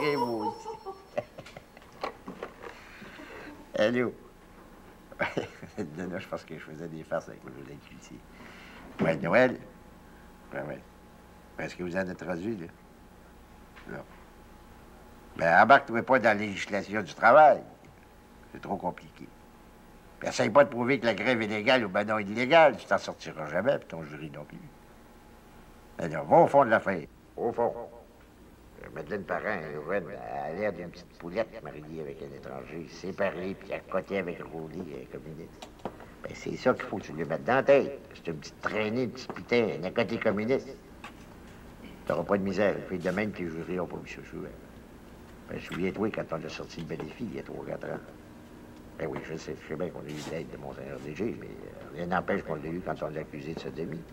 Et moi aussi. Allô? Là, je pense que je faisais des farces avec le jeu d'incultier. Ouais, Noël? Ouais. Est-ce que vous en êtes rendu, là? Non. Ben, embarque-toi pas dans la législation du travail. C'est trop compliqué. Puis essaye pas de prouver que la grève est légale ou ben non illégale. Tu t'en sortiras jamais, puis ton jury non plus. Alors, va au fond de l'affaire. Au fond. Madeleine Parent, elle a l'air d'une petite poulette mariée avec un étranger, séparée, puis à côté avec Rowley, un communiste. Ben, c'est ça qu'il faut que tu lui mettes dans la tête. C'est une petite traînée, un petit putain, un côté communiste. T'auras pas de misère. Puis de même que les jurys n'ont pas vu ça souvent. Ben, souviens-toi quand on a sorti le bénéfice il y a 3 ou 4 ans. Ben oui, je sais bien qu'on a eu l'aide de Monseigneur DG, mais rien n'empêche qu'on l'a eu quand on l'a accusé de sodomie.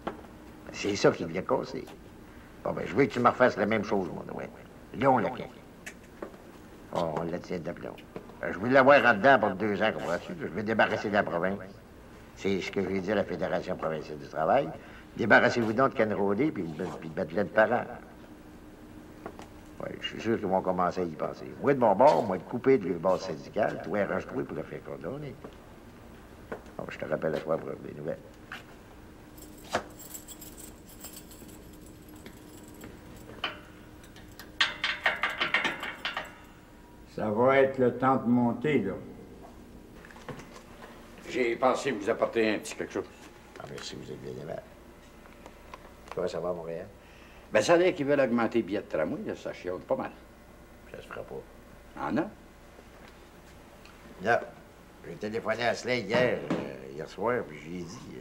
Ben, c'est ça qui vient casser. Bon, ben, je veux que tu me refasses la même chose, mon Noël. Lyon-Lacan. Oh, on la tient de plomb. Je veux l'avoir en dedans pour 2 ans, comprends-tu? Je veux débarrasser de la province. C'est ce que j'ai dit à la Fédération provinciale du travail. Débarrassez-vous donc de Canrodé, puis de mettre de parents. Oui, je suis sûr qu'ils vont commencer à y penser. Moi, de mon bord, moi, de couper de base syndicale, toi, arrange-toi pour le faire condamner. Bon, je te rappelle à toi pour des nouvelles. Ça va être le temps de monter, là. J'ai pensé vous apporter un petit quelque chose. Ah, merci, vous êtes bien aimable. Comment ça va à Montréal? Ben, ça a l'air qu'ils veulent augmenter les billets de tramway, là, ça chionne pas mal. Ça se fera pas. Ah non? Non. J'ai téléphoné à Slade hier soir, puis je lui ai dit...